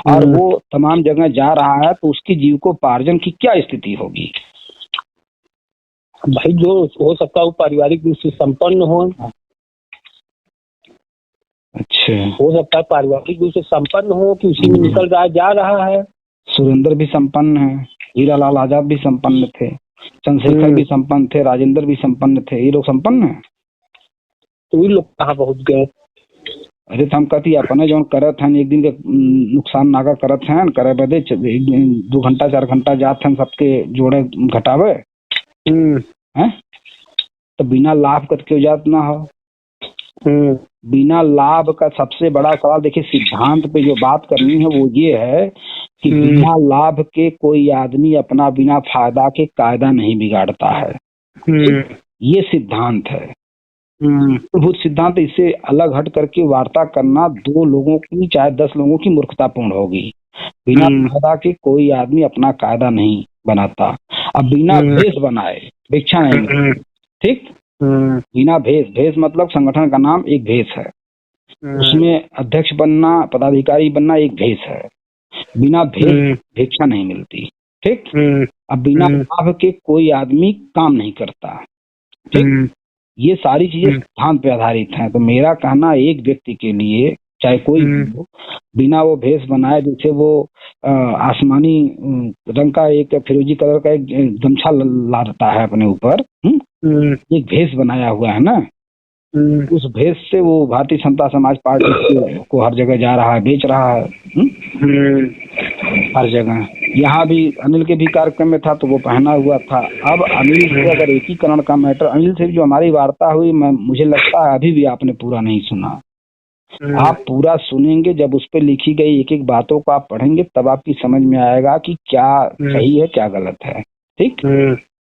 और वो तमाम जगह जा रहा है, तो उसकी जीविकोपार्जन की क्या स्थिति होगी? भाई जो हो सकता है वो पारिवारिक रूप से संपन्न हो। अच्छा, हो सकता है पारिवारिक रूप से संपन्न हो कि उसी में निकल रहा जा रहा है। सुरेंद्र भी संपन्न है, हीरालाल आजाद भी संपन्न थे, चंद्रशेखर भी संपन्न थे, राजेंद्र भी संपन्न थे। ये लोग संपन्न है, तो ये लोग कहाँ पहुँच गए? अरे तो हम कहती अपने जो करत हैं, एक दिन के नुकसान नागा करत हैं, करे बदे 2 घंटा 4 घंटा जाते हैं, सबके जोड़े घटावे हैं, तो बिना लाभ का क्यों जात ना हो? बिना लाभ का सबसे बड़ा सवाल देखिए, सिद्धांत पे जो बात करनी है वो ये है कि बिना लाभ के कोई आदमी अपना बिना फायदा के कायदा नहीं बिगाड़ता है। ये सिद्धांत है, मूलभूत सिद्धांत। इससे अलग हट करके वार्ता करना 2 लोगों की चाहे 10 लोगों की मूर्खतापूर्ण होगी। बिना फायदा के कोई आदमी अपना कायदा नहीं बनाता। अब बिना भेष बनाए भिक्षा नहीं, ठीक? बिना भेष मतलब संगठन का नाम एक भेष है, उसमें अध्यक्ष बनना, पदाधिकारी बनना एक भेष है। बिना भेष भिक्षा नहीं मिलती, ठीक? अब बिना लाभ के कोई आदमी काम नहीं करता, ठीक? ये सारी चीजें सिद्धांत पे आधारित हैं। तो मेरा कहना, एक व्यक्ति के लिए चाहे कोई भी हो, बिना वो भेष बनाए, जैसे वो आसमानी रंग का एक फिरोजी कलर का एक गमछा लाता है अपने ऊपर, एक भेष बनाया हुआ है ना, उस भेष से वो भारतीय जनता समाज पार्टी को हर जगह जा रहा है, बेच रहा है, हर जगह। यहाँ भी अनिल के भी कार्यक्रम में था तो वो पहना हुआ था। अब अनिल से अगर एकीकरण का मैटर, अनिल से जो हमारी वार्ता हुई, मुझे लगता है अभी भी आपने पूरा नहीं सुना। आप पूरा सुनेंगे, जब उस पर लिखी गई एक एक बातों को आप पढ़ेंगे तब आपकी समझ में आएगा कि क्या सही है क्या गलत है। ठीक,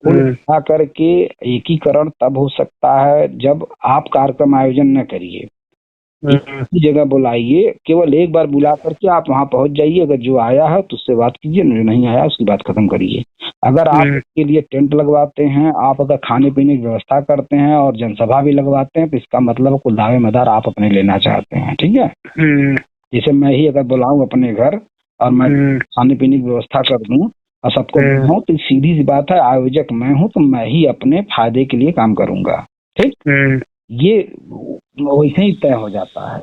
कुल करके एकीकरण तब हो सकता है जब आप कार्यक्रम आयोजन न करिए, जगह बुलाइए, केवल एक बार बुला करके आप वहां पहुंच जाइए। अगर जो आया है तो उससे बात कीजिए, जो नहीं आया उसकी बात खत्म करिए। अगर आप इसके लिए टेंट लगवाते हैं, आप अगर खाने पीने की व्यवस्था करते हैं और जनसभा भी लगवाते हैं तो इसका मतलब कुल दावेदार आप अपने लेना चाहते हैं। ठीक है, जैसे मैं ही अगर बुलाऊं अपने घर और मैं खाने पीने की व्यवस्था कर दूं और सबको बुलाऊं तो सीधी सी बात है, आयोजक मैं हूं तो मैं ही अपने फायदे के लिए काम करूंगा। ठीक, ये वैसे ही तय हो जाता है।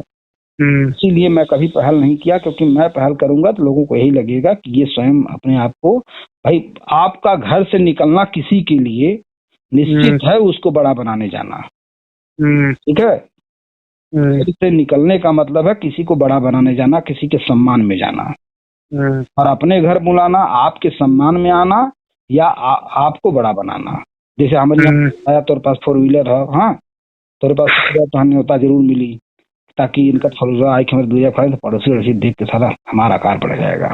इसीलिए मैं कभी पहल नहीं किया, क्योंकि मैं पहल करूंगा तो लोगों को यही लगेगा कि ये स्वयं अपने आप को, भाई आपका घर से निकलना किसी के लिए निश्चित है उसको बड़ा बनाने जाना। ठीक है, घर से निकलने का मतलब है किसी को बड़ा बनाने जाना, किसी के सम्मान में जाना। और अपने घर बुलाना आपके सम्मान में आना या आपको बड़ा बनाना। जैसे हमारे यहाँ आया तेरे पास 4 व्हीलर है, हाँ तेरे पास तो न्योता जरूर मिली, ताकि इनका फलूदा आए कि हमारे दूजा खड़े तो पड़ोसी वड़ोसी देख के सारा हमारा आकार बढ़ जाएगा।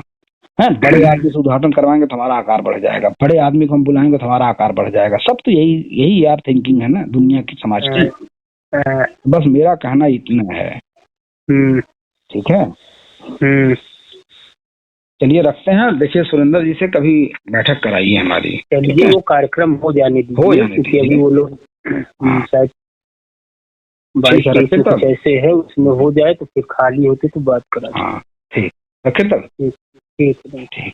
है, बड़े आदमी से उद्घाटन करवाएंगे तो हमारा आकार बढ़ जाएगा, बड़े आदमी को हम बुलाएंगे तो हमारा आकार बढ़ जाएगा। सब तो यही यार थिंकिंग है ना दुनिया की, समाज की। बस मेरा कहना इतना है। ठीक है, चलिए रखते हैं। देखिए सुरेंद्र जी से कभी बैठक कराइए हमारी। चलिए वो कार्यक्रम हो जाने दीजिए, क्योंकि अभी वो लोग शायद कुछ ऐसे है उसमें हो जाए तो फिर खाली होते तो बात करा। हाँ ठीक, रखे तब। ठीक।